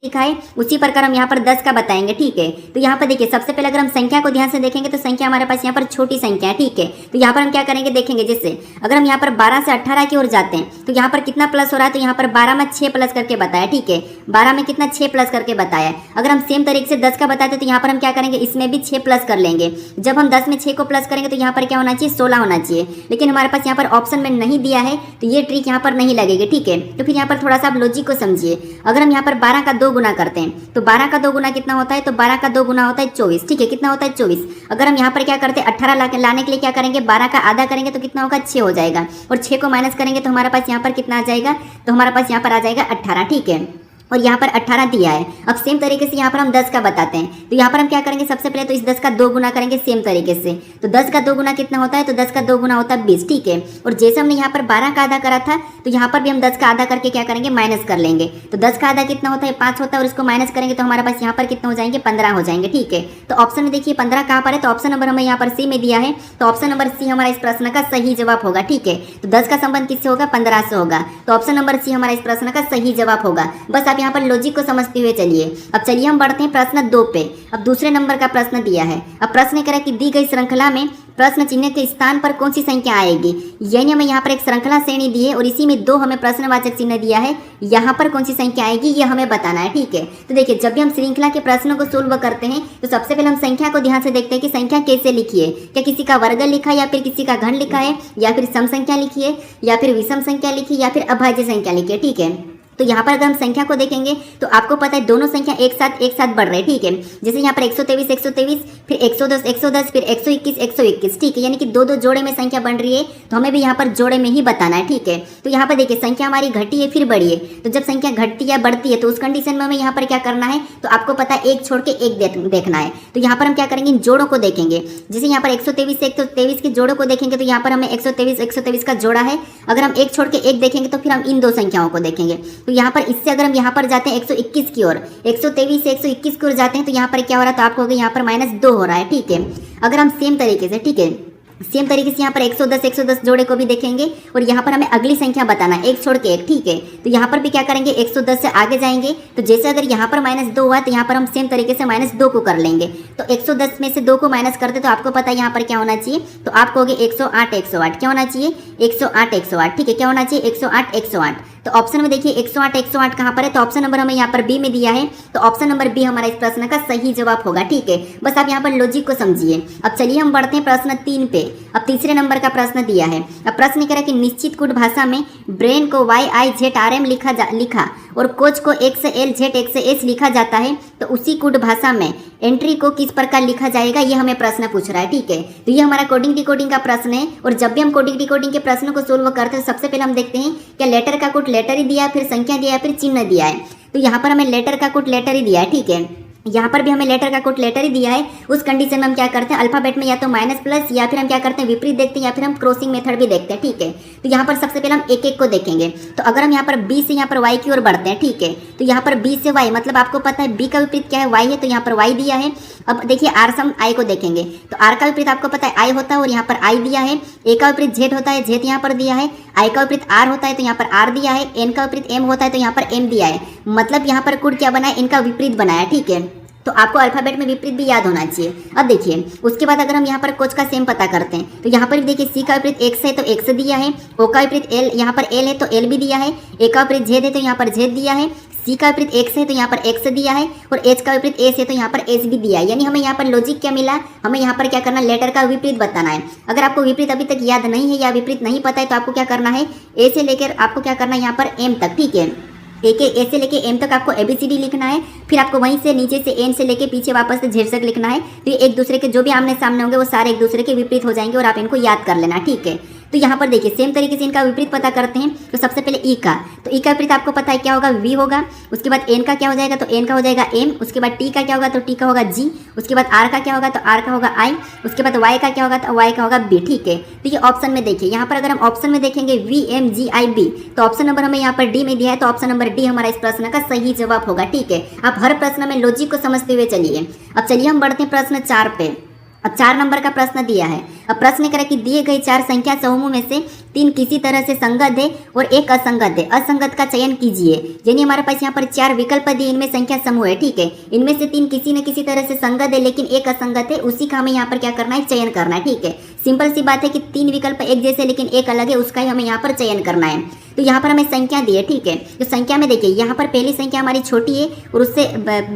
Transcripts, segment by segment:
लिखा है उसी प्रकार हम यहाँ पर 10 का बताएंगे, ठीक है। तो यहाँ पर देखिए सबसे पहले अगर हम संख्या को ध्यान से देखेंगे तो संख्या हमारे पास यहाँ पर छोटी संख्या है, ठीक है। तो यहाँ पर हम क्या करेंगे देखेंगे, जैसे अगर हम यहाँ पर 12 से 18 की ओर जाते हैं तो यहाँ पर कितना प्लस हो रहा है, तो यहाँ पर 12 में 6 प्लस करके बताया, ठीक है। 12 में कितना 6 प्लस करके बताया है। अगर हम सेम तरीके से 10 का बताते तो यहाँ पर हम क्या करेंगे, इसमें भी 6 प्लस कर लेंगे। जब हम 10 में 6 को प्लस करेंगे तो यहाँ पर क्या होना चाहिए, 16 होना चाहिए, लेकिन हमारे पास यहाँ पर ऑप्शन में नहीं दिया है तो ये ट्रिक यहाँ पर नहीं लगेगी, ठीक है। तो फिर यहाँ पर थोड़ा सा आप लॉजिक को समझिए। अगर हम यहाँ पर 12 का 2 गुना करते हैं तो 12 का 2 गुना कितना होता है, तो 12 का 2 गुना होता है 24, ठीक है। कितना होता है 24। अगर हम यहाँ पर क्या करते हैं 18 लाने के लिए क्या करेंगे, 12 का आधा करेंगे तो कितना होगा 6 हो जाएगा, और 6 को माइनस करेंगे तो हमारे पास यहाँ पर कितना आ जाएगा, तो हमारे पास यहाँ पर आ जाएगा 18, ठीक है। और यहाँ पर 18 दिया है। अब सेम तरीके से यहाँ पर हम 10 का बताते हैं तो यहाँ पर हम क्या करेंगे, सबसे पहले तो इस 10 का 2 गुना करेंगे सेम तरीके से। तो 10 का 2 गुना कितना होता है, तो 10 का 2 गुना होता है 20, ठीक है। और जैसे हमने यहाँ पर 12 का आधा करा था तो यहाँ पर भी हम 10 का आधा करके क्या करेंगे, माइनस कर लेंगे। तो 10 का आधा कितना होता है, 5 होता है, और इसको माइनस करेंगे तो हमारे पास यहाँ पर कितना हो जाएंगे, 15 हो जाएंगे, ठीक है। तो ऑप्शन में देखिए 15 कहाँ पर है, तो ऑप्शन नंबर हमें यहाँ पर सी में दिया है, तो ऑप्शन नंबर सी हमारा इस प्रश्न का सही जवाब होगा, ठीक है। तो 10 का संबंध किससे होगा, 15 से होगा, तो ऑप्शन नंबर सी हमारा इस प्रश्न का सही जवाब होगा। बस आप यहाँ पर लॉजिक को समझते हुए चलिए। अब चलिए हम बढ़ते हैं प्रश्न 2 पे। अब दूसरे नंबर का प्रश्न दिया है। अब प्रश्न कह रहा है कि दी गई श्रृंखला में प्रश्न चिन्ह के स्थान पर कौन सी संख्या आएगी। यानी हमें यहाँ पर एक श्रृंखला श्रेणी दी है और इसी में 2 हमें प्रश्नवाचक चिन्ह दिया है, यहाँ पर कौन सी संख्या आएगी ये हमें बताना है, ठीक है। तो देखिए जब भी हम श्रृंखला के प्रश्नों को सोल्व करते हैं तो सबसे पहले हम संख्या को ध्यान से देखते हैं कि संख्या कैसे लिखी है। क्या किसी का वर्ग लिखा है, या फिर किसी का घन लिखा है, या फिर सम संख्या लिखी है, या फिर विषम संख्या लिखी है, या फिर अभाज्य संख्या लिखी है, ठीक है। तो यहाँ पर अगर हम संख्या को देखेंगे तो आपको पता है दोनों संख्या एक साथ बढ़ रहे हैं, ठीक है। जैसे यहाँ पर 123 फिर 110 फिर 121 ठीक है, यानी कि 2 जोड़े में संख्या बन रही है, तो हमें भी यहाँ पर जोड़े में ही बताना है, ठीक है। तो यहाँ पर देखिए संख्या हमारी घटी है फिर बढ़ी है, तो जब संख्या घटती या बढ़ती है तो उस कंडीशन में हमें यहाँ पर क्या करना है, तो आपको पता है एक छोड़ के एक देखना है। तो यहाँ पर हम क्या करेंगे, इन जोड़ों को देखेंगे। जैसे यहाँ पर 123 से 123 के जोड़ों को देखेंगे तो यहाँ पर हमें 123 का जोड़ा है। अगर हम एक छोड़ के एक देखेंगे तो फिर हम इन 2 संख्याओं को देखेंगे। तो यहाँ पर इससे अगर हम यहाँ पर जाते हैं 121 की ओर, 123 से 121 की ओर जाते हैं तो यहाँ पर क्या हो रहा है, तो आपको होगा यहाँ पर -2 हो रहा है, ठीक है। अगर हम सेम तरीके से, ठीक है, सेम तरीके से यहाँ पर 110 जोड़े को भी देखेंगे और यहाँ पर हमें अगली संख्या बताना है एक छोड़ के एक, ठीक है। तो यहाँ पर भी क्या करेंगे, 110 से आगे जाएंगे। तो जैसे अगर यहाँ पर -2 हुआ तो यहाँ पर हम सेम तरीके से -2 को कर लेंगे। तो 110 में से 2 को माइनस करते तो आपको पता है यहाँ पर क्या होना चाहिए, तो आपको होगी 108 क्या होना चाहिए, 108 ठीक है, क्या होना चाहिए 108। तो ऑप्शन में देखिए 108 कहाँ पर है, तो ऑप्शन नंबर हमें यहाँ पर बी में दिया है, तो ऑप्शन नंबर बी हमारा इस प्रश्न का सही जवाब होगा, ठीक है। बस आप यहाँ पर लॉजिक को समझिए। अब चलिए हम बढ़ते हैं प्रश्न 3 पे। अब तीसरे नंबर का प्रश्न दिया है। अब प्रश्न कह रहा है कि निश्चित कूट भाषा में ब्रेन को YIZRM लिखा और कोच को X से L Z X से S लिखा जाता है, तो उसी कूट भाषा में एंट्री को किस प्रकार लिखा जाएगा, ये हमें प्रश्न पूछ रहा है, ठीक है। तो ये हमारा कोडिंग डिकोडिंग का प्रश्न है, और जब भी हम कोडिंग डिकोडिंग के प्रश्नों को सोल्व करते हैं सबसे पहले हम देखते हैं क्या लेटर का कूट लेटर ही दिया है, फिर संख्या दिया है, फिर चिन्ह दिया है। तो यहाँ पर हमें लेटर का कूट लेटर ही दिया है, ठीक है। यहाँ पर भी हमें लेटर का कोड लेटर ही दिया है। उस कंडीशन में हम क्या करते हैं, अल्फाबेट में या तो माइनस प्लस, या फिर हम क्या करते हैं विपरीत देखते हैं, या फिर हम क्रॉसिंग मेथड भी देखते हैं, ठीक है। तो यहाँ पर सबसे पहले हम एक एक को देखेंगे। तो अगर हम यहाँ पर बी से यहाँ पर वाई की ओर बढ़ते हैं, ठीक है, तो यहाँ पर बी से वाई मतलब आपको पता है बी का विपरीत क्या है, वाई है, तो यहाँ पर वाई दिया है। अब देखिए आर से हम आई को देखेंगे, तो आर का विपरीत आपको पता है आई होता है, और यहाँ पर आई दिया है। ए का विपरीत जेड होता है, जेड यहाँ पर दिया है। आई का विपरीत आर होता है, तो यहाँ पर आर दिया है। एन का विपरीत एम होता है, तो यहाँ पर एम दिया है। मतलब यहाँ पर कुड क्या बना है, इनका विपरीत बनाया, ठीक है। तो आपको अल्फाबेट में विपरीत भी याद होना चाहिए। अब देखिए उसके बाद अगर हम यहाँ पर कोच का सेम पता करते हैं, तो यहाँ पर देखिए सी का विपरीत एक्स है तो एक्स दिया है। ओ का विपरीत एल, यहाँ पर एल है तो एल भी दिया है। ए का विपरीत जेड है तो यहाँ पर जेड दिया है। सी का विपरीत एक्स है तो यहाँ पर एक्स दिया है, और एच का विपरीत एस है तो यहाँ पर एस भी दिया है। यानी हमें यहाँ पर लॉजिक क्या मिला, हमें यहाँ पर क्या करना, लेटर का विपरीत बताना है। अगर आपको विपरीत अभी तक याद नहीं है या विपरीत नहीं पता है तो आपको क्या करना है, ए से लेकर आपको क्या करना है यहाँ पर एम तक, ठीक है। ए से लेके एम तक आपको ABCD लिखना है, फिर आपको वहीं से नीचे से एन से लेके पीछे वापस से जेड तक लिखना है। तो ये एक दूसरे के जो भी आमने सामने होंगे वो सारे एक दूसरे के विपरीत हो जाएंगे, और आप इनको याद कर लेना, ठीक है। तो यहाँ पर देखिए सेम तरीके से इनका विपरीत पता करते हैं। तो सबसे पहले ई का, तो ई का विपरीत आपको पता है क्या होगा, वी होगा। उसके बाद एन का क्या हो जाएगा, तो एन का हो जाएगा एम। उसके बाद टी का क्या होगा, तो टी का होगा जी। उसके बाद आर का क्या होगा, तो आर का होगा आई। उसके बाद वाई का क्या होगा, तो वाई का होगा बी, ठीक है। तो ये ऑप्शन में देखिए, यहाँ पर अगर हम ऑप्शन में देखेंगे VMGIB, तो ऑप्शन नंबर हमें यहाँ पर डी में दिया है, तो ऑप्शन नंबर डी हमारा इस प्रश्न का सही जवाब होगा, ठीक है। आप हर प्रश्न में लॉजिक को समझते हुए चलिए। अब चलिए हम बढ़ते हैं प्रश्न 4 पे। अब 4 नंबर का प्रश्न दिया है। अब प्रश्न करें कि दिए गए 4 संख्या समूह में से तीन किसी तरह से संगत है और एक असंगत है, असंगत का चयन कीजिए। यानी हमारे पास यहाँ पर 4 विकल्प दिए, इनमें संख्या समूह है, ठीक है। इनमें से 3 किसी न किसी तरह से संगत है लेकिन एक असंगत है, उसी का हमें यहाँ पर क्या करना है, चयन करना है, ठीक है। सिंपल सी बात है कि 3 विकल्प एक जैसे लेकिन एक अलग है, उसका ही हमें यहाँ पर चयन करना है। तो यहाँ पर हमें संख्या दी है, ठीक है। तो संख्या में देखिए यहाँ पर पहली संख्या हमारी छोटी है और उससे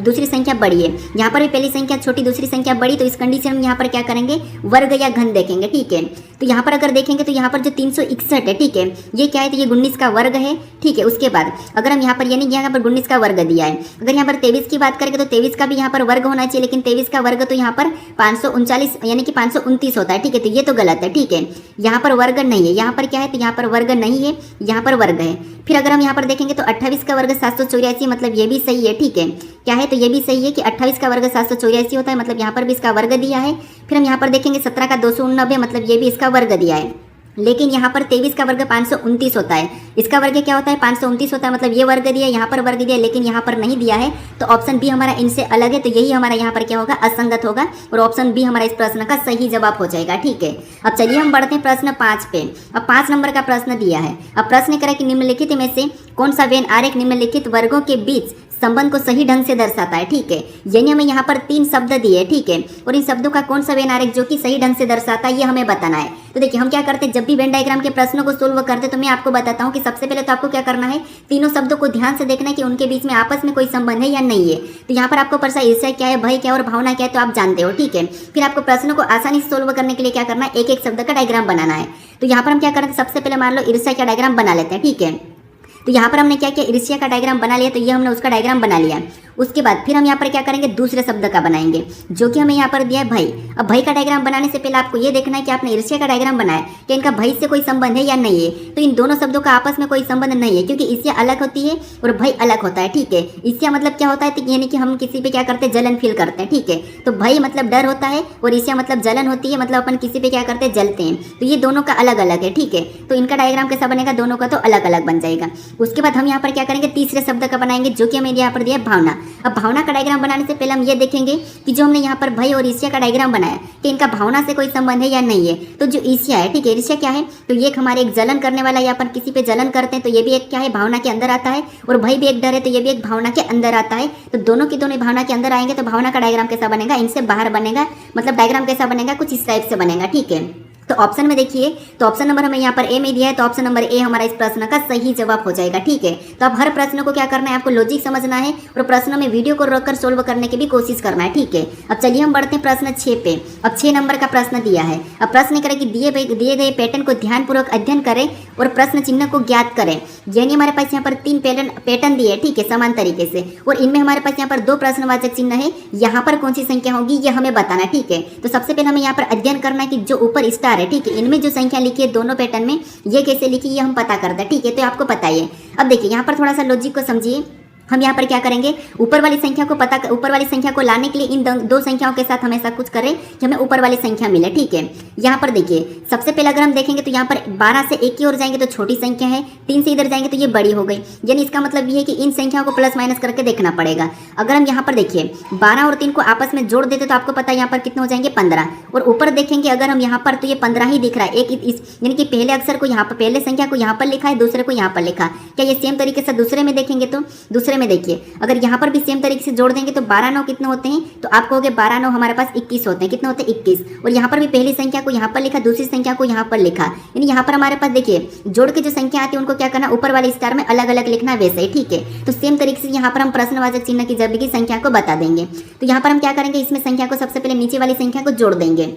दूसरी संख्या बड़ी है। यहाँ पर भी पहली संख्या छोटी, दूसरी संख्या बड़ी, तो इस कंडीशन में यहाँ पर क्या करेंगे, वर्ग या घन देखेंगे, ठीक है। तो यहाँ पर अगर देखेंगे तो यहाँ पर जो 361 है, ठीक है, ये क्या है, तो ये 19 का वर्ग है, ठीक है। उसके बाद अगर हम यहाँ पर यानी यहाँ पर 19 का वर्ग दिया है, अगर यहाँ पर 23 की बात करेंगे तो 23 का भी यहाँ पर वर्ग होना चाहिए, लेकिन 23 का वर्ग तो यहाँ पर 539 यानी कि 529 होता है, ठीक है। तो ये तो गलत है, ठीक है। यहाँ पर वर्ग नहीं है, यहाँ पर क्या है, तो यहाँ पर वर्ग नहीं है, यहाँ पर वर्ग है। फिर अगर हम यहाँ पर देखेंगे तो 28 का वर्ग 784, मतलब ये भी सही है, ठीक है। क्या है, तो ये भी सही है कि 28 का वर्ग 784 होता है, मतलब यहाँ पर भी इसका वर्ग दिया है। फिर हम यहाँ पर देखेंगे 17 का 289, मतलब ये भी इसका वर्ग दिया है, लेकिन यहाँ पर 23 का वर्ग 529 होता है, इसका वर्ग क्या होता है, 529 होता है, मतलब ये वर्ग दिया, यहाँ पर वर्ग दिया, लेकिन यहाँ पर नहीं दिया है। तो ऑप्शन बी हमारा इनसे अलग है, तो यही हमारा यहाँ पर क्या होगा, असंगत होगा, और ऑप्शन बी हमारा इस प्रश्न का सही जवाब हो जाएगा, ठीक है। अब चलिए हम बढ़ते हैं प्रश्न 5 पे। अब 5 नंबर का प्रश्न दिया है। अब प्रश्न करा कि निम्नलिखित में से कौन सा वेन आरेख निम्नलिखित वर्गों के बीच संबंध को सही ढंग से दर्शाता है, ठीक है। यानी हमें यहाँ पर 3 शब्द दिए, ठीक है, और इन शब्दों का कौन सा वेन आरेख जो कि सही ढंग से दर्शाता है ये हमें बताना है। तो देखिए हम क्या करते हैं, जब भी वेन डायग्राम के प्रश्नों को सोल्व करते हैं तो मैं आपको बताता हूँ कि सबसे पहले तो आपको क्या करना है, तीनों शब्दों को ध्यान से देखना है कि उनके बीच में आपस में कोई संबंध है या नहीं है। तो यहाँ पर आपको पता ईर्ष्या क्या है, भय क्या है और भावना क्या है, तो आप जानते हो, ठीक है। फिर आपको प्रश्नों को आसानी से सोल्व करने के लिए क्या करना है, एक एक शब्द का डायग्राम बनाना है। तो यहाँ पर हम क्या करते हैं, सबसे पहले मान लो ईर्ष्या का डायग्राम बना लेते हैं, ठीक है। तो यहाँ पर हमने क्या किया, ईर्ष्या का डायग्राम बना लिया, तो ये हमने उसका डायग्राम बना लिया। उसके बाद फिर हम यहाँ पर क्या करेंगे, दूसरे शब्द का बनाएंगे जो कि हमें यहाँ पर दिया है भय। अब भय का डायग्राम बनाने से पहले आपको ये देखना है कि आपने ईर्ष्या का डायग्राम बनाया कि इनका भय से कोई संबंध है या नहीं है। तो इन दोनों शब्दों का आपस में कोई संबंध नहीं है, क्योंकि ईर्ष्या अलग होती है और भय अलग होता है, ठीक है। ईर्ष्या मतलब क्या होता है, तो यानी कि हम किसी पे क्या करते हैं, जलन फील करते हैं, ठीक है। तो भय मतलब डर होता है और ईर्ष्या मतलब जलन होती है, मतलब अपन किसी पे क्या करते हैं, जलते हैं। तो ये दोनों का अलग अलग है, ठीक है। तो इनका डायग्राम कैसा बनेगा, दोनों का तो अलग अलग बन जाएगा। उसके बाद हम यहाँ पर क्या करेंगे, तीसरे शब्द का बनाएंगे जो कि हमें यहाँ पर दिया भावना। अब भावना का डायग्राम बनाने से पहले हम ये देखेंगे कि जो हमने यहाँ पर भय और ईर्ष्या का डायग्राम बनाया कि इनका भावना से कोई संबंध है या नहीं है। तो जो ईर्ष्या है, ठीक है, ईर्ष्या क्या है, तो ये हमारे एक जलन करने वाला, या अपन किसी पे जलन करते हैं तो ये भी एक क्या है, भावना के अंदर आता है। और भय भी एक डर है, तो ये भी एक भावना के अंदर आता है। तो दोनों की दोनों भावना के अंदर आएंगे। तो भावना का डायग्राम कैसा बनेगा, इनसे बाहर बनेगा, मतलब डायग्राम कैसा बनेगा, कुछ इस टाइप से बनेगा, ठीक है। तो ऑप्शन में देखिए, तो ऑप्शन नंबर हमें यहाँ पर ए में दिया है, तो ऑप्शन नंबर ए हमारा इस प्रश्न का सही जवाब हो जाएगा, ठीक है। तो अब हर प्रश्न को क्या करना है, आपको लॉजिक समझना है और प्रश्नों में वीडियो को रोककर सोल्व करने की भी कोशिश करना है, ठीक है। अब चलिए हम बढ़ते हैं प्रश्न 6 पे। अब 6 नंबर का प्रश्न दिया है। अब प्रश्न करें कि दिए गए पैटर्न को ध्यानपूर्वक अध्ययन करें और प्रश्न चिन्ह को ज्ञात करें। यानी हमारे पास यहाँ पर 3 पैटर्न दिए, ठीक है, समान तरीके से, और इनमें हमारे पास यहाँ पर 2 प्रश्नवाचक चिन्ह है। यहाँ पर कौन सी संख्या होगी ये हमें बताना, ठीक है। तो सबसे पहले हमें यहाँ पर अध्ययन करना है कि जो ऊपर स्टार है, ठीक है, इनमें जो संख्या लिखी है दोनों पैटर्न में, ये कैसे लिखी ये हम पता करते हैं, ठीक है। तो आपको पता ही है। अब देखिए यहाँ पर थोड़ा सा लॉजिक को समझिए। हम यहाँ पर क्या करेंगे, ऊपर वाली संख्या को लाने के लिए इन दो संख्याओं के साथ हमेशा कुछ करें कि हमें ऊपर वाली संख्या मिले, ठीक है। यहाँ पर देखिए सबसे पहले अगर हम देखेंगे तो यहाँ पर 12 से 1 की ओर जाएंगे तो छोटी संख्या है, 3 से इधर जाएंगे तो ये बड़ी हो गई। यानी इसका मतलब ये है कि इन संख्याओं को प्लस माइनस करके देखना पड़ेगा। अगर हम यहाँ पर देखिए 12 और 3 को आपस में जोड़ देते तो आपको पता है यहाँ पर कितने हो जाएंगे, 15। और ऊपर देखेंगे अगर हम यहाँ पर तो ये 15 ही दिख रहा है। यानी कि पहले अक्षर को यहाँ पर, पहले संख्या को यहाँ पर लिखा है, दूसरे को यहाँ पर लिखा। क्या ये सेम तरीके से दूसरे में देखेंगे तो दूसरे में देखिए अगर यहाँ पर भी सेम तरीके से जोड़ देंगे तो 12 9 कितने होते हैं, तो आप कहोगे 12 9 हमारे पास 21 होते हैं। कितने होते हैं, 21। और यहाँ पर भी पहली संख्या को यहाँ पर लिखा, दूसरी संख्या को यहाँ पर लिखा। यानी यहाँ पर हमारे पास देखिए जोड़ के जो संख्या आती है उनको क्या करना, ऊपर वाले स्टार में अलग अलग लिखना है, वैसे ही, ठीक है। तो सेम तरीके से यहाँ पर हम प्रश्नवाचक चिन्ह की जब की संख्या को बता देंगे। तो यहाँ पर हम क्या करेंगे, इसमें संख्या को सबसे पहले नीचे वाली संख्या को जोड़ देंगे।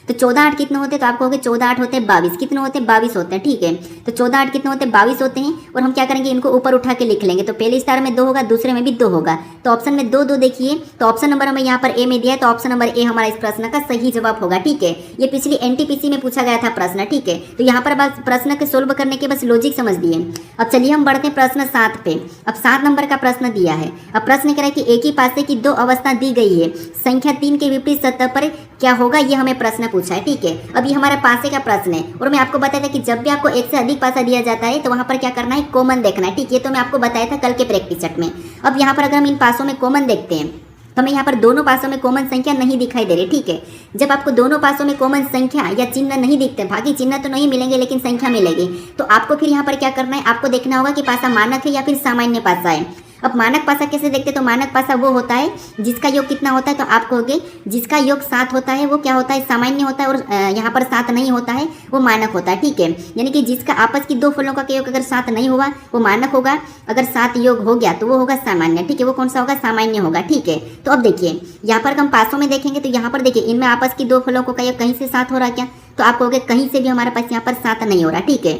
तो 14 8 कितने होते हैं, तो आप कहोगे 14 8 होते हैं 22। कितने होते हैं, 22 होते हैं, ठीक है। तो 14 8 कितने होते हैं, 22 होते हैं। और हम क्या करेंगे, इनको ऊपर उठा के लिख लेंगे। तो पहले स्टार में 2 होगा, दूसरे में भी 2 होगा। तो ऑप्शन में 2 2 देखिए, तो ऑप्शन नंबर हमें यहाँ पर ए में दिया है, तो ऑप्शन नंबर ए हमारा इस प्रश्न का सही जवाब होगा, ठीक है। ये पिछली एनटीपीसी में पूछा गया था प्रश्न, ठीक है। तो यहाँ पर बस प्रश्न के सोल्व करने के बस लॉजिक समझ दिए। अब चलिए हम बढ़ते हैं प्रश्न 7 पे। अब 7 नंबर का प्रश्न दिया है। अब प्रश्न कह रहा है कि एक ही पासे की 2 अवस्था दी गई है, संख्या 3 के विपरीत सतह पर क्या होगा, ये हमें प्रश्न पूछा है, ठीक है। अब ये हमारे पासे का प्रश्न है और मैं आपको बताया था कि जब भी आपको एक से अधिक पासा दिया जाता है तो वहां पर क्या करना है, कॉमन देखना है, ठीक है। तो मैं आपको बताया था कल के प्रैक्टिस सेट में। अब यहाँ पर अगर हम इन पासों में कॉमन देखते हैं तो हमें यहाँ पर दोनों पासों में कॉमन संख्या नहीं दिखाई दे रही, ठीक है। जब आपको दोनों पासों में कॉमन संख्या या चिन्ह नहीं दिखते, बाकी चिन्ह तो नहीं मिलेंगे लेकिन संख्या मिलेगी, तो आपको फिर यहाँ पर क्या करना है, आपको देखना होगा कि पासा मानक है या फिर सामान्य पासा है। अब मानक पासा कैसे देखते हैं, तो मानक पासा वो होता है जिसका योग कितना होता है, तो आप कहोगे जिसका योग 7 होता है वो क्या होता है, सामान्य होता है, और यहाँ पर 7 नहीं होता है वो मानक होता है, ठीक है। यानी कि जिसका आपस की दो फलों का योग अगर 7 नहीं हुआ वो मानक होगा, अगर 7 योग हो गया तो वो होगा सामान्य, ठीक है। वो कौन सा होगा, सामान्य होगा, ठीक है। तो अब देखिए यहाँ पर हम पासों में देखेंगे तो यहाँ पर देखिए इनमें आपस की दो फलों का योग कहीं से 7 हो रहा है क्या, तो आप कहोगे कहीं से भी हमारे पास यहाँ पर 7 नहीं हो रहा, ठीक है।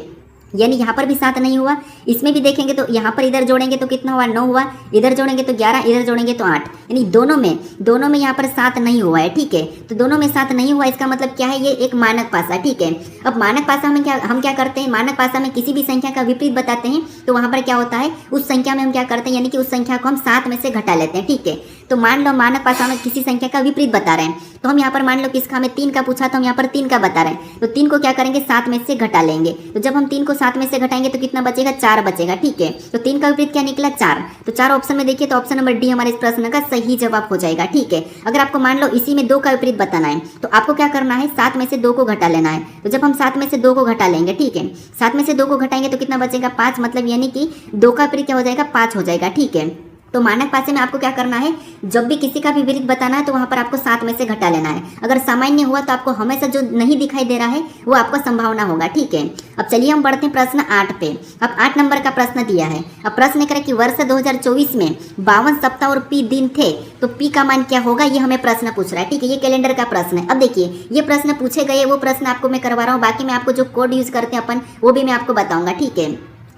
यानी यहाँ पर भी 7 नहीं हुआ, इसमें भी देखेंगे तो यहाँ पर इधर जोड़ेंगे तो कितना हुआ, 9 हुआ, इधर जोड़ेंगे तो 11, इधर जोड़ेंगे तो 8, यानी दोनों में यहाँ पर 7 नहीं हुआ है, ठीक है। तो दोनों में 7 नहीं हुआ, इसका मतलब क्या है, ये एक मानक पासा, ठीक है। अब मानक पासा में हम क्या करते हैं, मानक पासा में किसी भी संख्या का विपरीत बताते हैं तो वहाँ पर क्या होता है, उस संख्या में हम क्या करते हैं, यानी कि उस संख्या को हम 7 में से घटा लेते हैं, ठीक है। तो मान लो मानक पासा में किसी संख्या का विपरीत बता रहे हैं, तो हम यहाँ पर मान लो किसका हमें 3 का पूछा, तो हम यहाँ पर 3 का बता रहे हैं, तो 3 को क्या करेंगे, 7 में से घटा लेंगे। तो जब हम 3 को 7 में से घटाएंगे तो कितना बचेगा, 4 बचेगा, ठीक है। तो 3 का विपरीत क्या निकला, 4। तो 4 ऑप्शन में देखिए तो ऑप्शन नंबर डी हमारे इस प्रश्न का सही जवाब हो जाएगा, ठीक है। अगर आपको मान लो इसी में 2 का विपरीत बताना है तो आपको क्या करना है, 7 में से 2 को घटा लेना है। तो जब हम 7 में से 2 को घटा लेंगे, ठीक है, 7 में से 2 को घटाएंगे तो कितना बचेगा, 5, मतलब यानी कि 2 का विपरीत क्या हो जाएगा, 5 हो जाएगा, ठीक है। तो मानक पासे में आपको क्या करना है, जब भी किसी का विपरीत बताना है तो वहां पर आपको 7 में से घटा लेना है। अगर सामान्य हुआ तो आपको हमेशा जो नहीं दिखाई दे रहा है वो आपको संभावना होगा, ठीक है। अब चलिए हम बढ़ते हैं प्रश्न 8 पे। अब 8 नंबर का प्रश्न दिया है। अब प्रश्न करें कि वर्ष 2024 में 52 सप्ताह और पी दिन थे तो पी का मान क्या होगा, ये हमें प्रश्न पूछ रहा है, ठीक है। ये कैलेंडर का प्रश्न है। अब देखिए ये प्रश्न पूछे गए, वो प्रश्न आपको मैं करवा रहा हूँ, बाकी मैं आपको जो कोड यूज करते हैं अपन वो भी मैं आपको बताऊंगा, ठीक है।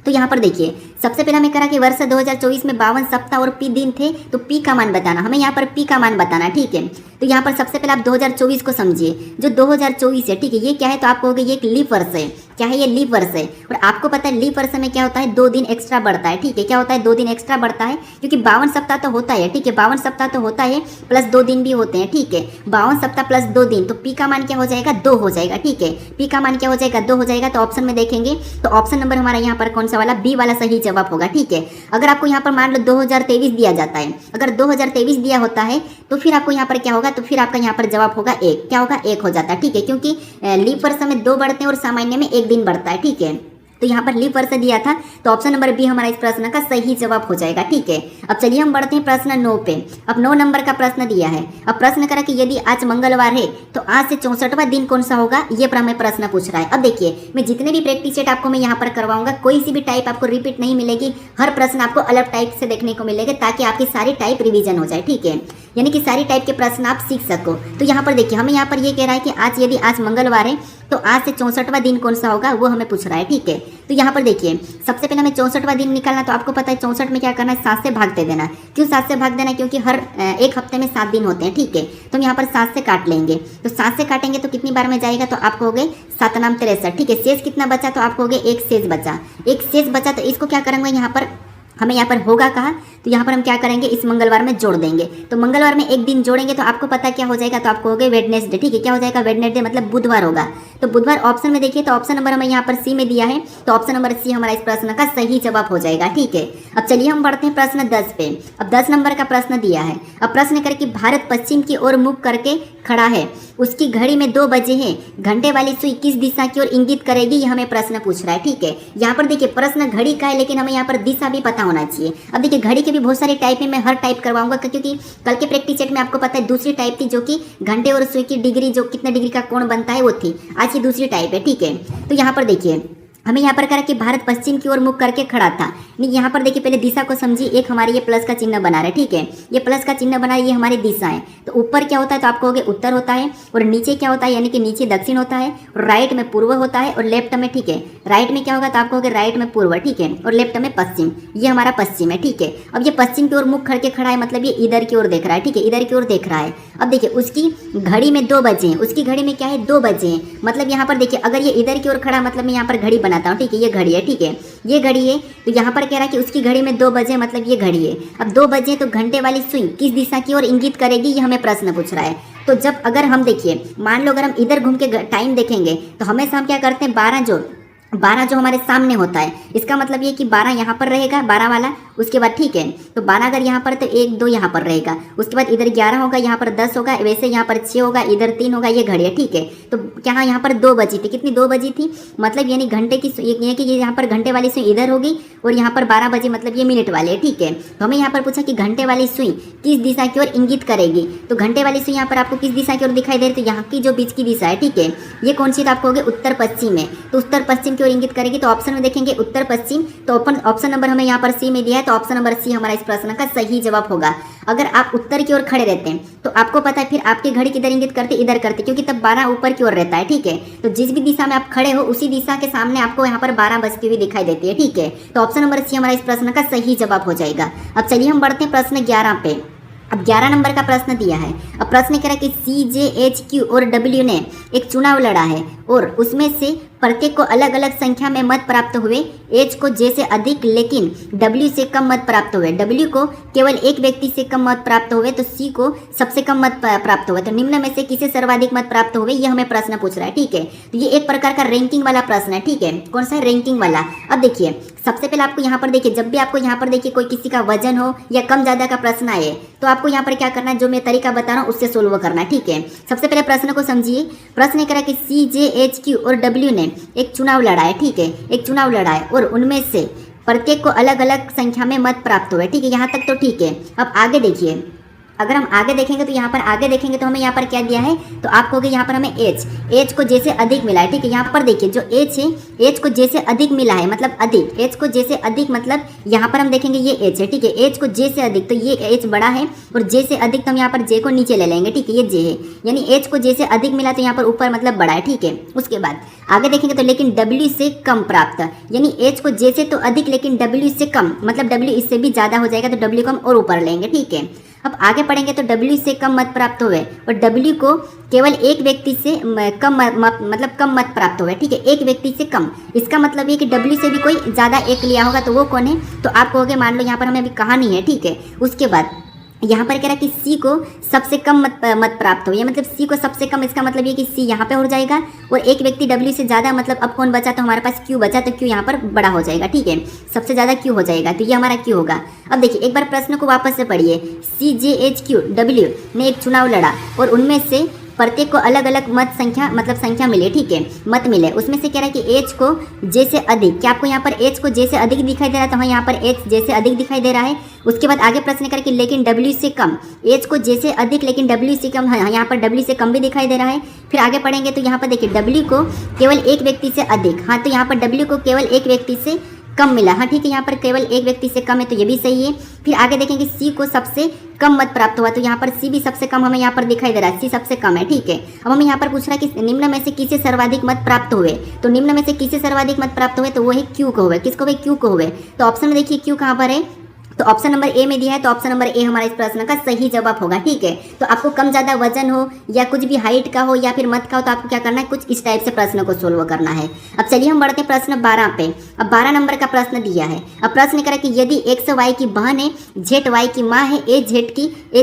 तो यहाँ पर देखिए सबसे पहले हमें करा कि वर्ष 2024 में 52 सप्ताह और पी दिन थे तो पी का मान बताना, हमें यहाँ पर पी का मान बताना, ठीक है। तो यहाँ पर सबसे पहले आप 2024 को समझिए, जो 2024 है, ठीक है, ये क्या है, तो आप कहोगे ये एक लीप वर्ष है। क्या है, ये लीप वर्ष है। और आपको पता है लीप वर्ष में क्या होता है, 2 दिन एक्स्ट्रा बढ़ता है, ठीक है। क्या होता है, 2 दिन एक्स्ट्रा बढ़ता है, क्योंकि 52 सप्ताह तो होता है, ठीक है, 52 सप्ताह तो होता है प्लस 2 दिन भी होते हैं, ठीक है। 52 सप्ताह प्लस 2 दिन, तो पी का मान क्या हो जाएगा, 2 हो जाएगा, ठीक है। पी का मान क्या हो जाएगा, 2 हो जाएगा। तो ऑप्शन में देखेंगे तो ऑप्शन नंबर हमारा यहाँ पर कौन सा वाला, बी वाला सही जवाब होगा, ठीक है। अगर आपको यहाँ पर मान लो 2023 दिया जाता है, अगर 2023 दिया होता है तो फिर आपको यहाँ पर क्या होगा, तो फिर आपका यहाँ पर जवाब होगा 1, क्या होगा, 1 हो जाता है, ठीक है। क्योंकि लीप वर्ष में 2 बढ़ते हैं और सामान्य में 1 दिन बढ़ता है, ठीक है। तो यहाँ पर लीप वर्ष दिया था तो ऑप्शन नंबर बी हमारा इस प्रश्न का सही जवाब हो जाएगा, ठीक है। अब चलिए हम बढ़ते हैं प्रश्न 9 पे। अब 9 नंबर का प्रश्न दिया है। अब प्रश्न करा कि यदि आज मंगलवार है तो आज से 64वां दिन कौन सा होगा, ये पर हमें प्रश्न पूछ रहा है। अब देखिए मैं जितने भी प्रैक्टिस सेट आपको मैं यहाँ पर करवाऊंगा, कोई सी भी टाइप आपको रिपीट नहीं मिलेगी, हर प्रश्न आपको अलग टाइप से देखने को मिलेगा ताकि आपकी सारी टाइप रिविजन हो जाए, ठीक है। यानी कि सारी टाइप के प्रश्न आप सीख सको। तो यहाँ पर देखिए हमें यहाँ पर ये कह रहा है कि आज यदि आज मंगलवार है तो आज से 64वां दिन कौन सा होगा, वो हमें पूछ रहा है, ठीक है। तो यहाँ पर देखिए सबसे पहले हमें 64वां दिन निकालना, तो आपको पता है 64 में क्या करना है, 7 से भाग दे देना। क्यों 7 से भाग देना, क्योंकि हर एक हफ्ते में 7 दिन होते हैं, ठीक है। तो हम यहाँ पर 7 से काट लेंगे, तो 7 से काटेंगे तो कितनी बार में जाएगा, तो आप कहोगे 7 नाम 63, ठीक है। शेष कितना बचा, तो आप कहोगे 1 शेष बचा, 1 शेष बचा। तो इसको क्या करेंगे, यहाँ पर हमें यहाँ पर होगा कहा, तो यहाँ पर हम क्या करेंगे, इस मंगलवार में जोड़ देंगे। तो मंगलवार में एक दिन जोड़ेंगे तो आपको पता क्या हो जाएगा, तो आपको हो गए वेडनेसडे, ठीक है। क्या हो जाएगा, वेडनेसडे मतलब बुधवार होगा। तो बुधवार ऑप्शन में देखिए तो ऑप्शन नंबर हमें यहाँ पर सी में दिया है, तो ऑप्शन नंबर सी हमारा इस प्रश्न का सही जवाब हो जाएगा, ठीक है। अब चलिए हम बढ़ते हैं प्रश्न 10 पे। अब 10 नंबर का प्रश्न दिया है। अब प्रश्न करके भारत पश्चिम की ओर मुख करके खड़ा है, उसकी घड़ी में 2 बजे हैं, घंटे वाली सुई किस दिशा की ओर इंगित करेगी, ये हमें प्रश्न पूछ रहा है, ठीक है। यहाँ पर देखिए प्रश्न घड़ी का है लेकिन हमें यहाँ पर दिशा भी पता होना चाहिए। अब देखिए घड़ी के भी बहुत सारी टाइप है, मैं हर टाइप करवाऊंगा क्योंकि कल के प्रैक्टिस सेट में आपको पता है दूसरी टाइप थी जो कि घंटे और सुई की डिग्री, जो कितना डिग्री का कोण बनता है वो थी। आज की दूसरी टाइप है, ठीक है। तो यहाँ पर देखिए हमें यहाँ पर करा कि भारत पश्चिम की ओर मुख करके खड़ा था। यहाँ पर देखिए पहले दिशा को समझिए, एक हमारे ये प्लस का चिन्ह बना रहे, ठीक है। ये प्लस का चिन्ह बना है, ये हमारी दिशा है। तो ऊपर क्या होता है, तो आप कहोगे उत्तर होता है, और नीचे क्या होता है, यानी कि नीचे दक्षिण होता है, और राइट में पूर्व होता है, और लेफ्ट में, ठीक है, राइट में क्या होगा, तो आप कहोगे राइट में पूर्व, ठीक है, और लेफ्ट में पश्चिम। ये हमारा पश्चिम है, ठीक है। अब ये पश्चिम की ओर मुख करके खड़ा है, मतलब ये इधर की ओर देख रहा है, ठीक है, इधर की ओर देख रहा है। अब देखिए उसकी घड़ी में 2 बजे हैं, उसकी घड़ी में क्या है, 2 बजे हैं। मतलब यहाँ पर देखिए अगर ये इधर की ओर खड़ा, मतलब मैं यहाँ पर घड़ी बनाता हूँ, ठीक है, ये घड़ी है, ठीक है, ये घड़ी है। तो यहाँ पर कह रहा है कि उसकी घड़ी में 2 बजे, मतलब ये घड़ी है। अब 2 बजे तो घंटे वाली सुई किस दिशा की ओर इंगित करेगी, ये हमें प्रश्न पूछ रहा है। तो जब अगर हम देखिए मान लो अगर हम इधर घूम के टाइम देखेंगे तो हमेशा हम क्या करते हैं, 12 जो हमारे सामने होता है, इसका मतलब ये कि 12 यहाँ पर रहेगा, 12 वाला, उसके बाद ठीक है, तो 12 अगर यहाँ पर तो 1 2 यहाँ पर रहेगा, उसके बाद इधर 11 होगा, यहाँ पर 10 होगा, वैसे यहाँ पर 6 होगा, इधर 3 होगा, ये घड़ी है ठीक है। तो क्या यहाँ पर 2 बजी थी, कितनी 2 बजी थी, मतलब यानी घंटे की ये कि यहाँ पर घंटे वाली सुई इधर होगी और यहाँ पर 12 बजे मतलब ये मिनट वाले है ठीक है। तो हमें यहाँ पर पूछा कि घंटे वाली सुई किस दिशा की ओर इंगित करेगी, तो घंटे वाली सुई यहाँ पर आपको किस दिशा की ओर दिखाई दे रही है, तो यहाँ की जो बीच की दिशा है ठीक है, ये कौन सी, तो आपको होगी उत्तर पश्चिम में, तो उत्तर पश्चिम की ओर इंगित करेगी। तो ऑप्शन में देखेंगे उत्तर पश्चिम, तो ऑप्शन नंबर हमें यहाँ पर सी में दिया है, तो ऑप्शन नंबर सी हमारा इस प्रश्न का सही जवाब होगा। अगर आप उत्तर की ओर खड़े रहते हैं तो आपको पता है फिर आपकी घड़ी किधर इंगित करते, इधर करते, क्योंकि तब 12 ऊपर की ओर रहता है ठीक है। तो जिस भी दिशा में आप खड़े हो उसी दिशा के सामने आपको यहाँ पर 12 बजती हुई दिखाई देती है ठीक है। तो ऑप्शन नंबर सी हमारा इस प्रश्न का सही जवाब हो जाएगा। अब चलिए हम बढ़ते हैं प्रश्न 11 पे। अब 11 नंबर का प्रश्न दिया है। अब प्रश्न कह रहा है कि CJHQ और W ने एक चुनाव लड़ा है और उसमें से प्रत्येक को अलग अलग संख्या में मत प्राप्त हुए, H को J से अधिक लेकिन W से कम मत प्राप्त हुए, W को केवल एक व्यक्ति से कम मत प्राप्त हुए, तो C को सबसे कम मत प्राप्त हुए, तो निम्न में से किसे सर्वाधिक मत प्राप्त हुए, ये हमें प्रश्न पूछ रहा है ठीक है। तो ये एक प्रकार का रैंकिंग वाला प्रश्न है ठीक है। कौन सा है, रैंकिंग वाला। अब देखिए सबसे पहले आपको यहाँ पर देखिए, जब भी आपको यहाँ पर देखिए कोई किसी का वजन हो या कम ज़्यादा का प्रश्न आए तो आपको यहाँ पर क्या करना है, जो मैं तरीका बता रहा हूँ उससे सोल्व करना है ठीक है। सबसे पहले प्रश्न को समझिए। प्रश्न कह रहा है कि CJHQ और W ने एक चुनाव लड़ा है ठीक है, एक चुनाव लड़ा है और उनमें से प्रत्येक को अलग अलग संख्या में मत प्राप्त हुए ठीक है, यहाँ तक तो ठीक है। अब आगे देखिए, अगर हम आगे देखेंगे तो यहाँ पर आगे देखेंगे तो हमें यहाँ पर क्या दिया है, तो आपको यहाँ पर हमें H को J से अधिक मिला है ठीक है। यहाँ पर देखिए जो H है, H को J से अधिक मिला है, मतलब अधिक, H को J से अधिक मतलब यहाँ पर हम देखेंगे ये H है ठीक है, H को J से अधिक, तो ये H बड़ा है और J से अधिक तो हम यहाँ पर J को नीचे ले लेंगे ठीक है, ये J है, यानी H को J से अधिक मिला तो यहाँ पर ऊपर मतलब बड़ा है ठीक है। उसके बाद आगे देखेंगे तो लेकिन W से कम प्राप्त, यानी H को J से तो अधिक लेकिन W से कम, मतलब W इससे भी ज़्यादा हो जाएगा तो W को हम और ऊपर लेंगे ठीक है। अब आगे पढ़ेंगे तो W से कम मत प्राप्त हुए और W को केवल एक व्यक्ति से कम मतलब कम मत प्राप्त हुए ठीक है, एक व्यक्ति से कम, इसका मतलब ये कि W से भी कोई ज़्यादा एक लिया होगा, तो वो कौन है, तो आप कहोगे मान लो यहाँ पर हमें अभी कहा नहीं है ठीक है। उसके बाद यहाँ पर कह रहा है कि C को सबसे कम मत प्राप्त हो, ये मतलब C को सबसे कम, इसका मतलब ये कि C यहाँ पे हो जाएगा और एक व्यक्ति W से ज़्यादा, मतलब अब कौन बचा, तो हमारे पास Q बचा, तो Q यहाँ पर बड़ा हो जाएगा ठीक है, सबसे ज़्यादा Q हो जाएगा, तो ये हमारा Q होगा। अब देखिए एक बार प्रश्न को वापस से पढ़िए। CJHQ W ने एक चुनाव लड़ा और उनमें से प्रत्येक को अलग अलग मत संख्या, मतलब संख्या मिले ठीक है, मत मिले, उसमें से कह रहा है कि H को J से अधिक, क्या आपको यहाँ पर H को J से अधिक दिखाई दे रहा है, तो हाँ यहाँ पर H J से अधिक दिखाई दे रहा है। उसके बाद आगे प्रश्न कर कि लेकिन W से कम, H को J से अधिक लेकिन W से कम, हाँ यहाँ पर W से कम भी दिखाई दे रहा है। फिर आगे पढ़ेंगे तो यहाँ पर देखिए W को केवल एक व्यक्ति से अधिक, हाँ तो यहाँ पर W को केवल एक व्यक्ति से कम मिला, हाँ ठीक है, यहाँ पर केवल एक व्यक्ति से कम है तो ये भी सही है। फिर आगे देखेंगे C को सबसे कम मत प्राप्त हुआ, तो यहाँ पर C भी सबसे कम हमें यहाँ पर दिखाई दे रहा है, C सबसे कम है ठीक है। अब हमें यहाँ पर पूछ रहा है कि निम्न में से किसे सर्वाधिक मत प्राप्त हुए, तो निम्न में से किसे सर्वाधिक मत प्राप्त हुए, तो वो है Q को हुए, किसको हुए, Q को हुए। तो ऑप्शन में देखिए Q कहाँ पर है, तो ऑप्शन नंबर ए में दिया है, तो ऑप्शन नंबर ए हमारा इस प्रश्न का सही जवाब होगा ठीक है। तो आपको कम ज़्यादा वजन हो या कुछ भी हाइट का हो या फिर मत का हो, तो आपको क्या करना है, कुछ इस टाइप से प्रश्न को सोल्व करना है। अब चलिए हम बढ़ते हैं प्रश्न 12 पे। अब 12 नंबर का प्रश्न दिया है। अब प्रश्न करा कि यदि एक्स वाई की बहन है, जेड वाई की माँ है, ए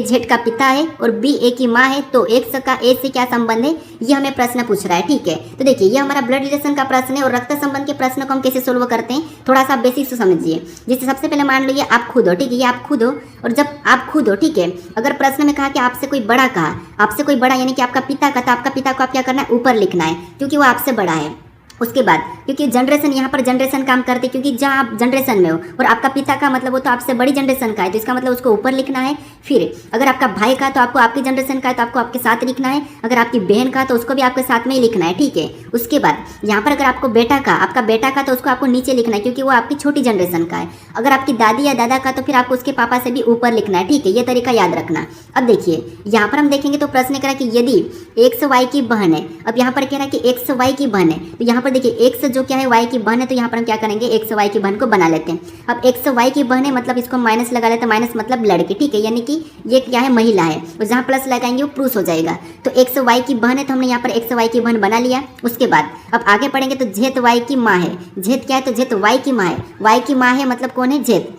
जेड का पिता है और बी ए की माँ है, तो एक्स का ए से क्या संबंध है, ये हमें प्रश्न पूछ रहा है ठीक है। तो देखिए ये हमारा ब्लड रिलेशन का प्रश्न है और रक्त संबंध के प्रश्न को हम कैसे सोल्व करते हैं, थोड़ा सा बेसिक से समझिए। जैसे सबसे पहले मान लीजिए आप खुद हो ठीक है, ये आप खुद हो, और जब आप खुद हो ठीक है, अगर प्रश्न में कहा कि आपसे कोई बड़ा कहा, आपसे कोई बड़ा यानी कि आपका पिता का, तो आपका पिता को आप क्या करना है, ऊपर लिखना है क्योंकि वो आपसे बड़ा है। उसके बाद क्योंकि जनरेशन यहाँ पर जनरेशन काम करते, क्योंकि जहाँ आप जनरेशन में हो और आपका पिता का मतलब वो तो आपसे बड़ी जनरेशन का है, तो इसका मतलब उसको ऊपर लिखना है। फिर अगर आपका भाई का तो आपको आपकी जनरेशन का है तो आपको आपके साथ लिखना है, अगर आपकी बहन का तो उसको भी आपके साथ में ही लिखना है ठीक है। उसके बाद यहाँ पर अगर आपको बेटा का, आपका बेटा का, तो उसको आपको नीचे लिखना है क्योंकि वो आपकी छोटी जनरेशन का है। अगर आपकी दादी या दादा का तो फिर आपको उसके पापा से भी ऊपर लिखना है ठीक है, ये तरीका याद रखना। अब देखिए यहाँ पर हम देखेंगे तो प्रश्न करा कि यदि एक्स वाई की बहन है, अब यहाँ पर कह रहा है कि एक्स वाई की बहन है, तो यहाँ पर देखिए एक्स जो क्या है वाई की बहन है, तो यहाँ पर हम क्या करेंगे, एक्स वाई की बहन को बना लेते हैं। अब एक्स वाई की बहन है मतलब इसको माइनस लगा लेते हैं, माइनस मतलब लड़की ठीक है, यानी कि ये क्या है, महिला है, और जहाँ प्लस लगाएंगे वो पुरुष हो जाएगा। तो एक्स वाई की बहन है तो हमने यहाँ पर एक्स वाई की बहन बना लिया। उसके बाद अब आगे पढ़ेंगे तो जेद वाई की माँ है, जेद क्या है, तो जेद वाई की माँ है, वाई की माँ है मतलब कौन है, जेद।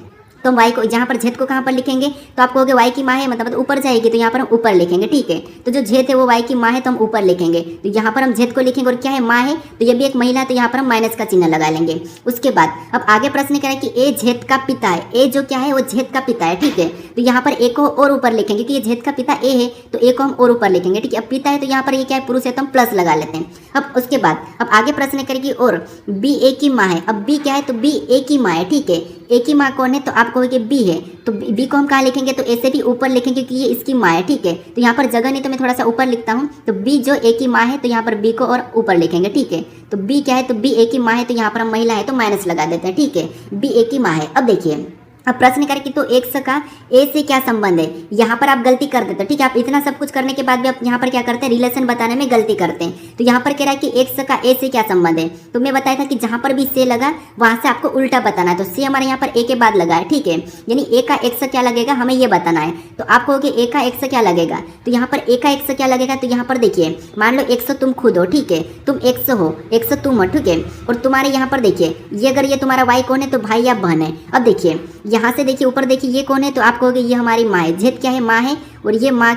तो हम y को जहाँ पर z को कहाँ पर लिखेंगे, तो आप कहोगे y की माँ है मतलब ऊपर जाएगी, तो यहाँ पर हम ऊपर लिखेंगे, ठीक है। तो जो z है वो y की माँ है तो हम ऊपर लिखेंगे, तो यहाँ पर हम z को लिखेंगे और क्या है, माँ है, तो ये भी एक महिला है, तो यहाँ पर हम माइनस का चिन्ह लगा लेंगे। उसके बाद अब आगे प्रश्न क्या है कि ए z का पिता है, ए जो क्या है वो z का पिता है, ठीक है। तो यहाँ पर ए को और ऊपर लिखेंगे क्योंकि ये z का पिता ए है, तो ए को हम और ऊपर लिखेंगे, ठीक है। अब पिता है तो यहाँ पर ये क्या है, पुरुष है, तो हम प्लस लगा लेते हैं। अब उसके बाद अब आगे प्रश्न करेगी और बी ए की माँ है, अब बी क्या है, तो बी ए की माँ है, ठीक है। ए की माँ कौन है, तो आप कहोगे बी है, तो बी को हम कहाँ लिखेंगे, तो ए से भी ऊपर लिखेंगे क्योंकि ये इसकी माँ है, ठीक है। तो यहाँ पर जगह नहीं तो मैं थोड़ा सा ऊपर लिखता हूँ, तो बी जो ए की माँ है तो यहाँ पर बी को और ऊपर लिखेंगे, ठीक है। तो बी क्या है, तो बी ए की माँ है, तो यहाँ पर हम महिला है तो माइनस लगा देते हैं, ठीक है। बी ए की माँ है। अब देखिए अब प्रश्न करें कि तो एक्स का ए से क्या संबंध है, यहाँ पर आप गलती कर देते हो, ठीक है। आप इतना सब कुछ करने के बाद भी आप यहाँ पर क्या करते हैं, रिलेशन बताने में गलती करते हैं। तो यहाँ पर कह रहा है कि एक्स का ए से क्या संबंध है, तो मैं बताया था कि जहाँ पर भी से लगा वहाँ से आपको उल्टा बताना है, तो से हमारे यहाँ पर ए के बाद लगा है, ठीक है। यानी ए का एक्स क्या लगेगा हमें ये बताना है, तो आप कहोगे ए का एक्स क्या लगेगा, तो यहाँ पर ए का एक्स क्या लगेगा, तो यहाँ पर देखिए मान लो एक्स तुम खुद हो, ठीक है, तुम एक्स हो, एक्स तुम हो, ठीक है। और तुम्हारे यहाँ पर देखिए ये अगर ये तुम्हारा वाई कौन है, तो भाई या बहन है। अब देखिए यहाँ से देखिए ऊपर देखिए ये कौन है, तो आप कहोगे ये हमारी माँ है, जेद क्या है, माँ है, और ये माँ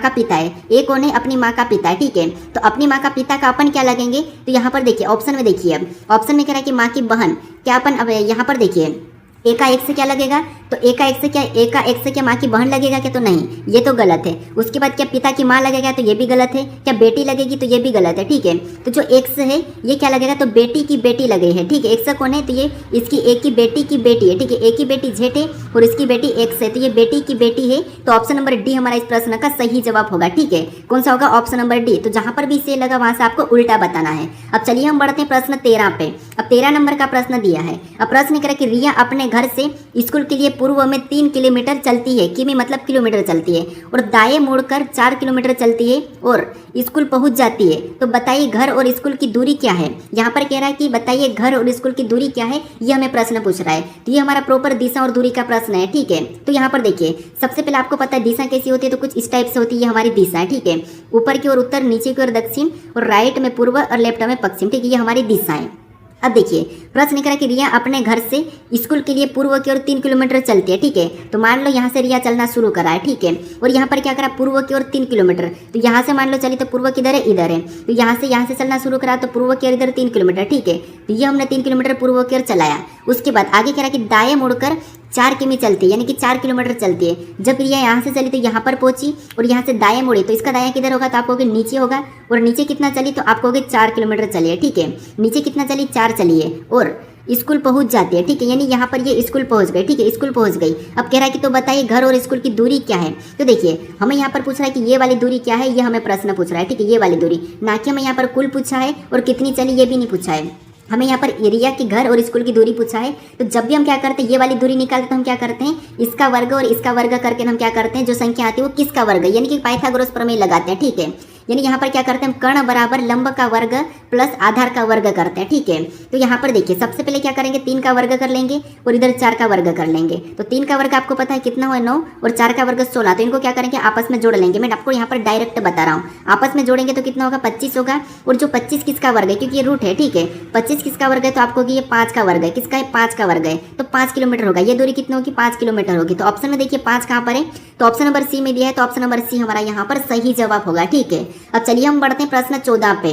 का पिता है, ए कौन है, अपनी माँ का पिता है, ठीक है। तो अपनी माँ का पिता का अपन क्या लगेंगे, तो यहाँ पर देखिए ऑप्शन में देखिए, अब ऑप्शन में कह रहा है कि माँ की बहन, क्या अपन अब यहाँ पर देखिए ए का एक्स से क्या लगेगा, तो ए का एक्स से क्या, ए का एक्स से क्या माँ की बहन लगेगा क्या, तो नहीं, ये तो गलत है। उसके बाद क्या पिता की माँ लगेगा, तो ये भी गलत है। क्या बेटी लगेगी, तो ये भी गलत है, ठीक है। तो जो एक्स है ये क्या लगेगा, तो बेटी की बेटी लगे है, ठीक है। एक्स कौन है, तो ये इसकी ए की बेटी है, ठीक है। ए की बेटी जेठ है और इसकी बेटी एक्स है, तो ये बेटी की बेटी है। तो ऑप्शन नंबर डी हमारा इस प्रश्न का सही जवाब होगा, ठीक है। कौन सा होगा, ऑप्शन नंबर डी। तो जहां पर भी से लगा वहां से आपको उल्टा बताना है। अब चलिए हम बढ़ते हैं प्रश्न 13 पे। अब 13 नंबर का प्रश्न दिया है। अब प्रश्न करें कि रिया अपने घर से स्कूल के लिए पूर्व में 3 किलोमीटर चलती है, किमी मतलब किलोमीटर चलती है, और दाएं मुड़कर 4 किलोमीटर चलती है और स्कूल पहुंच जाती है। तो बताइए घर और स्कूल की दूरी क्या है। यहाँ पर कह रहा है कि बताइए घर और स्कूल की दूरी क्या है, ये हमें प्रश्न पूछ रहा है। तो ये हमारा प्रॉपर दिशा और दूरी का प्रश्न है, ठीक है। तो यहाँ पर देखिए सबसे पहले आपको पता है दिशा कैसी होती है, तो कुछ इस टाइप से होती है, ये हमारी दिशा है, ठीक है। ऊपर की ओर उत्तर, नीचे की ओर दक्षिण, और राइट में पूर्व और लेफ्ट में पश्चिम, ठीक है। ये हमारी दिशा है। अब देखिए प्रश्न करा कि रिया अपने घर से स्कूल के लिए पूर्व की ओर 3 किलोमीटर चलती है, ठीक है। तो मान लो यहाँ से रिया चलना शुरू करा है, ठीक है। और यहाँ पर क्या करा, पूर्व की ओर 3 किलोमीटर, तो यहाँ से मान लो चली तो पूर्व किधर है, इधर है। तो यहाँ से चलना शुरू करा तो पूर्व की ओर इधर 3 किलोमीटर, ठीक है। तो ये हमने 3 किलोमीटर पूर्व की ओर चलाया। उसके बाद आगे कह रहा कि दाएं मुड़कर 4 किमी चलती है, यानी कि 4 किलोमीटर चलती है। जब रिया यहाँ से चली तो यहाँ पर पहुंची और यहाँ से दाएं मुड़ी, तो इसका दायां किधर होगा, तो आप कहोगे नीचे होगा। और नीचे कितना चली, तो आप कहोगे 4 किलोमीटर चलिए, ठीक है। नीचे कितना चली, 4 चलिए, और स्कूल पहुंच जाती है, ठीक है। यानी यहाँ पर ये स्कूल पहुंच गई, ठीक है, स्कूल पहुंच गई। अब कह रहा है कि तो बताइए घर और स्कूल की दूरी क्या है। तो देखिए हमें यहाँ पर पूछ रहा है कि ये वाली दूरी क्या है, ये हमें प्रश्न पूछ रहा है, ठीक है। ये वाली दूरी, ना कि हमें यहाँ पर कुल पूछा है और कितनी चली ये भी नहीं पूछा है। हमें यहाँ पर एरिया के घर और स्कूल की दूरी पूछा है। तो जब भी हम क्या करते हैं, ये वाली दूरी निकालते तो हम क्या करते हैं, इसका वर्ग और इसका वर्ग करके हम क्या करते हैं, जो संख्या आती है वो किसका वर्ग है, यानी कि पाइथागोरस प्रमेय लगाते हैं, ठीक है। यानी यहाँ पर क्या करते हैं, हम कर्ण बराबर लंब का वर्ग प्लस आधार का वर्ग करते हैं, ठीक है। तो यहाँ पर देखिए सबसे पहले क्या करेंगे, 3 का वर्ग कर लेंगे और इधर 4 का वर्ग कर लेंगे। तो 3 का वर्ग आपको पता है कितना हुआ, 9, और 4 का वर्ग 16। तो इनको क्या करेंगे, आपस में जोड़ लेंगे। मैं आपको यहाँ पर डायरेक्ट बता रहा हूँ, आपस में जोड़ेंगे तो कितना होगा, 25 होगा। और जो 25 किसका वर्ग है, क्योंकि ये रूट है, ठीक है। 25 किसका वर्ग है, तो आपको ये 5 का वर्ग है, किसका है, 5 का वर्ग है। तो 5 किलोमीटर होगा, ये दूरी कितनी होगी, 5 किलोमीटर होगी। तो ऑप्शन में देखिए 5 कहाँ पर है, तो ऑप्शन नंबर सी में दिया है, तो ऑप्शन नंबर सी हमारा यहाँ पर सही जवाब होगा, ठीक है। अब चलिए हम बढ़ते हैं प्रश्न 14 पे।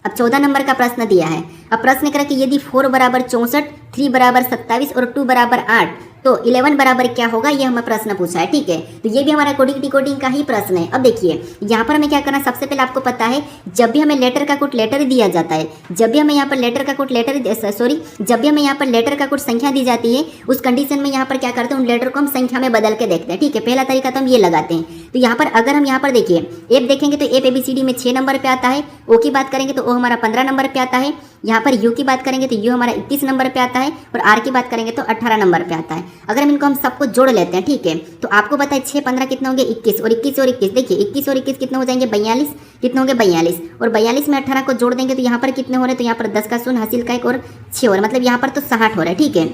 अब 14 नंबर का प्रश्न दिया है। अब प्रश्न करा कि यदि 4 बराबर 64, 3 बराबर 27 और 2 बराबर 8, तो 11 बराबर क्या होगा, ये हमें प्रश्न पूछा है, ठीक है। तो ये भी हमारा कोडिंग डिकोडिंग का ही प्रश्न है। अब देखिए यहाँ पर हमें क्या करना, सबसे पहले आपको पता है जब भी हमें लेटर का कुछ लेटर दिया जाता है, जब भी हमें यहाँ पर लेटर का कुछ लेटर जब भी हमें यहाँ पर लेटर का कुछ संख्या दी जाती है, उस कंडीशन में यहाँ पर क्या करते हैं, उन लेटर को हम संख्या में बदल के देखते हैं, ठीक है। पहला तरीका तो हम ये लगाते हैं। तो यहाँ पर अगर हम यहाँ पर देखिए एप देखेंगे तो एप ABCD में 6 नंबर पे आता है। ओ की बात करेंगे तो ओ हमारा 15 नंबर पे आता है। यहाँ पर यू की बात करेंगे तो यू हमारा 21 नंबर पे आता है। और आर की बात करेंगे तो 18 नंबर पे आता है। अगर हम इनको हम सबको जोड़ लेते हैं, ठीक है, तो आपको पता है 6 15 कितने होंगे, 21, और 21 और 21 देखिए 21 और 21 कितने हो जाएंगे, 42। कितने होंगे, 42। और 42 में 18 को जोड़ देंगे तो यहाँ पर कितने हो रहे हैं, तो यहाँ पर 10 का शून्य, हासिल का 1 और 6 और मतलब यहाँ पर तो 60 हो रहा है, ठीक है।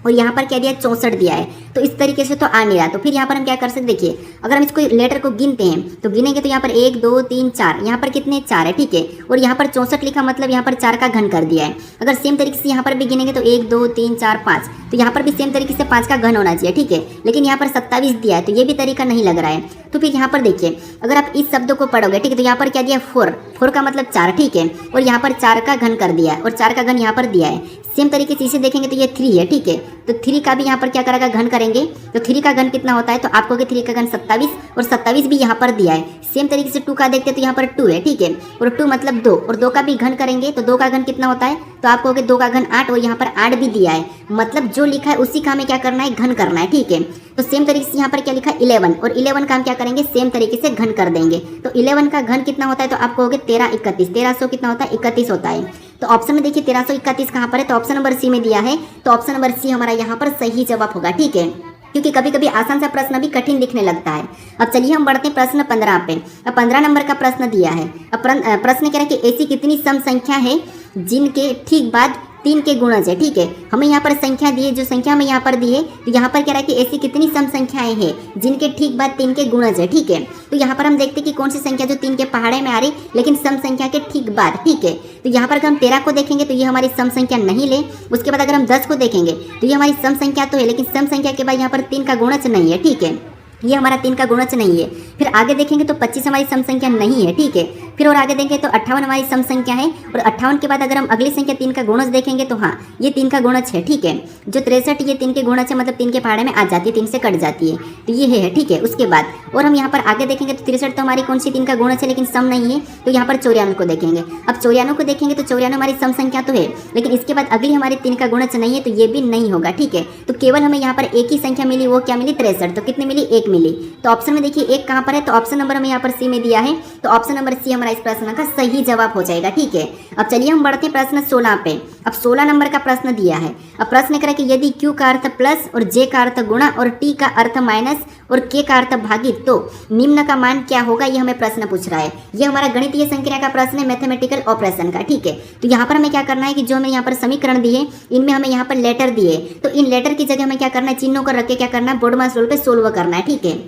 और यहाँ पर क्या दिया है, 64 दिया है। तो इस तरीके से तो आ नहीं रहा। तो फिर यहाँ पर हम क्या कर सकते, देखिए अगर हम इसको लेटर को गिनते हैं तो गिनेंगे तो यहाँ पर 1 2 3 4, यहाँ पर कितने 4 है, ठीक है। और यहाँ पर 64 लिखा, मतलब यहाँ पर 4 का घन कर दिया है। अगर सेम तरीके से यहाँ पर भी गिनेंगे तो 1 2 3 4 5, तो यहाँ पर भी सेम तरीके से 5 का घन होना चाहिए, ठीक है। लेकिन यहाँ पर 27 दिया है, तो ये भी तरीका नहीं लग रहा है। तो फिर यहाँ पर देखिए अगर आप इस शब्द को पढ़ोगे, ठीक है, तो यहाँ पर क्या दिया 4 का मतलब 4, ठीक है। और यहाँ पर 4 का घन कर दिया है और 4 का घन यहाँ पर दिया है। सेम तरीके से इसे देखेंगे तो ये 3 है, ठीक है। तो 3 का भी यहाँ पर क्या करेगा, घन करेंगे। तो 3 का घन कितना होता है, तो आपको 3 का घन 27 और 27 भी यहाँ पर दिया है। सेम तरीके से 2 का देखते हैं तो यहाँ पर 2 है, ठीक है। और 2 मतलब 2, और 2 का भी घन करेंगे तो 2 का घन कितना होता है, तो आपको 2 का घन 8 और यहाँ पर 8 भी दिया है। मतलब जो लिखा है उसी का हमें क्या करना है, घन करना है, ठीक है। तो सेम तरीके से यहाँ पर क्या लिखा है 11, और 11 का हम क्या करेंगे, सेम तरीके से घन कर देंगे। तो 11 का घन कितना होता है, तो आप कहोगे 13 31, 1300 कितना होता है, 31 होता है। तो ऑप्शन में देखिए 1331 कहाँ पर है, तो ऑप्शन नंबर सी में दिया है। तो ऑप्शन नंबर सी हमारा यहाँ पर सही जवाब होगा, ठीक है। क्योंकि कभी कभी आसान सा प्रश्न भी कठिन दिखने लगता है। अब चलिए हम बढ़ते हैं प्रश्न 15 पे। अब 15 नंबर का प्रश्न दिया है। अब प्रश्न कह रहा है कि ऐसी कितनी सम संख्या है जिनके ठीक बाद 3 के गुणज है, ठीक है। हमें यहाँ पर संख्या दी है, जो संख्या हमें यहाँ पर दी है, तो यहाँ पर कह रहा है कि ऐसी कितनी सम संख्याएं हैं जिनके ठीक बाद 3 के गुणज है, ठीक है। तो यहाँ पर हम देखते हैं कि कौन सी संख्या जो 3 के पहाड़े में आ रही लेकिन सम संख्या के ठीक बाद, ठीक है। तो यहाँ पर अगर हम 13 को देखेंगे तो ये हमारी सम संख्या नहीं ले। उसके बाद अगर हम 10 को देखेंगे तो ये हमारी सम संख्या तो है, लेकिन सम संख्या के बाद यहाँ पर 3 का गुणज नहीं है, ठीक है। ये हमारा 3 का गुणज नहीं है। फिर आगे देखेंगे तो 25 हमारी सम संख्या नहीं है, ठीक है। फिर और आगे देखेंगे तो 58 हमारी सम संख्या है, और 58 के बाद अगर हम अगली संख्या 3 का गुणज देखेंगे तो हाँ ये 3 का गुणज है, ठीक है। जो 63 ये 3 के गुणज है, मतलब 3 के पहाड़े में आ जाती है, 3 से कट जाती है, तो ये है, ठीक है। उसके बाद और हम यहाँ पर आगे देखेंगे तो 63 तो हमारी कौन सी 3 का गुणज है लेकिन सम नहीं है, तो यहाँ पर 94 को देखेंगे। अब 94 को देखेंगे तो 94 हमारी सम संख्या तो है, लेकिन इसके बाद अगली हमारी 3 का गुणज नहीं है, तो ये भी नहीं होगा, ठीक है। तो केवल हमें यहाँ पर एक ही संख्या मिली, वो क्या मिली 63। तो कितनी मिली, 1 मिली। तो ऑप्शन में देखिए 1 कहाँ पर है, तो ऑप्शन नंबर हमें यहाँ पर सी में दिया है। तो ऑप्शन नंबर सी हमारा इस प्रश्न का सही जवाब हो जाएगा, ठीक है। अब चलिए हम बढ़ते हैं प्रश्न 16 पे। अब 16 नंबर का प्रश्न दिया है। अब प्रश्न कह रहा है कि यदि Q का अर्थ प्लस और J का अर्थ गुणा और T का अर्थ माइनस और K का अर्थ भागित, तो निम्न का मान क्या होगा, ये हमें प्रश्न पूछ रहा है। ये हमारा गणितीय संक्रिया का प्रश्न है, मैथमेटिकल ऑपरेशन का, ठीक है। तो यहाँ पर हमें क्या करना है कि जो हमें यहाँ पर समीकरण दिए इनमें हमें यहाँ पर लेटर दिए, तो इन लेटर की जगह हमें क्या करना है, चिन्हों को रख के क्या करना है, बोर्ड मास रूल पे सोल्व करना है, ठीक है।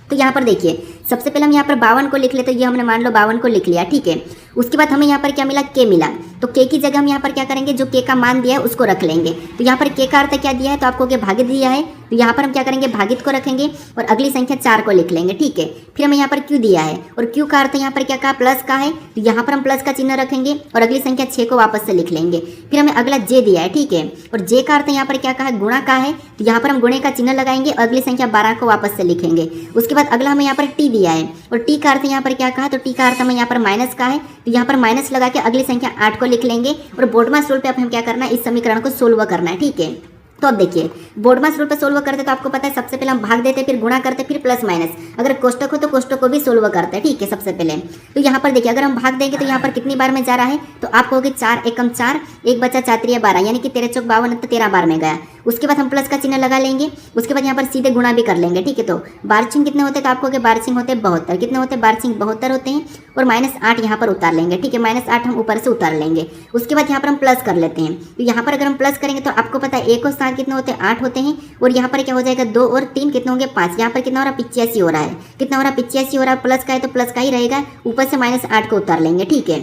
तो यहाँ पर देखिए सबसे पहले हम यहाँ पर 52 को लिख लेते, तो ये हमने मान लो 52 को लिख लिया, ठीक है। उसके बाद हमें यहाँ पर क्या मिला, K मिला। तो K की जगह हम यहाँ पर क्या करेंगे, जो K का मान दिया है उसको रख लेंगे। तो यहाँ पर K का अर्थ क्या दिया है, तो आपको क्या भागित दिया है, तो यहाँ पर हम क्या करेंगे, भागित को रखेंगे और अगली संख्या 4 को लिख लेंगे, ठीक है। फिर हमें यहाँ पर Q दिया है और Q का अर्थ यहाँ पर क्या कहा, प्लस का है, तो यहाँ पर हम प्लस का चिन्ह रखेंगे और अगली संख्या 6 को वापस से लिख लेंगे। फिर हमें अगला J दिया है, ठीक है। और J का अर्थ यहाँ पर क्या कहा है, गुणा का है, तो यहाँ पर हम गुणे का चिन्ह लगाएंगे और अगली संख्या 12 को वापस से लिखेंगे। उसके बाद अगला हमें यहाँ पर T दिया है और T का अर्थ यहाँ पर क्या कहा, तो T का अर्थ हमें यहाँ पर माइनस का है, तो यहाँ पर माइनस लगा के अगली संख्या 8 को लिख लेंगे और बोर्ड मास रूल पे अब हम क्या करना है, इस समीकरण को सोल्व करना है, ठीक है। तो अब देखिए बोर्ड मास रूल पे सोल्व करते तो आपको पता है सबसे पहले हम भाग देते, फिर गुणा करते, फिर प्लस माइनस, अगर कोष्टक हो तो कोष्टक को भी सोल्व करते हैं, ठीक है। सबसे पहले तो यहाँ पर देखिए अगर हम भाग देंगे तो यहाँ पर कितनी बार में जा रहा है, तो आप कहोगे 4 एकम 4, 1 बचा 4 3 12, यानी कि 13 चौक 52, तो 13 बार में गया। उसके बाद हम प्लस का चिन्ह लगा लेंगे, उसके बाद यहाँ पर सीधे गुणा भी कर लेंगे, ठीक है। तो बारचिंग कितने होते हैं, तो आपको बारचिंग होते हैं 72, कितने होते हैं, बारचिंग 72 होते हैं, और -8 यहाँ पर उतार लेंगे, ठीक है। -8 हम ऊपर से उतार लेंगे। उसके बाद यहाँ पर हम प्लस कर लेते हैं, तो यहाँ पर अगर हम प्लस करेंगे तो आपको पता है 1 और 7 कितने होते हैं, 8 होते हैं, और यहाँ पर क्या हो जाएगा 2 और 3 कितने होंगे 5, यहाँ पर कितना हो रहा है 85 हो रहा है, कितना हो रहा है 85 हो रहा है। प्लस का है तो प्लस का ही रहेगा, ऊपर से -8 को उतार लेंगे, ठीक है।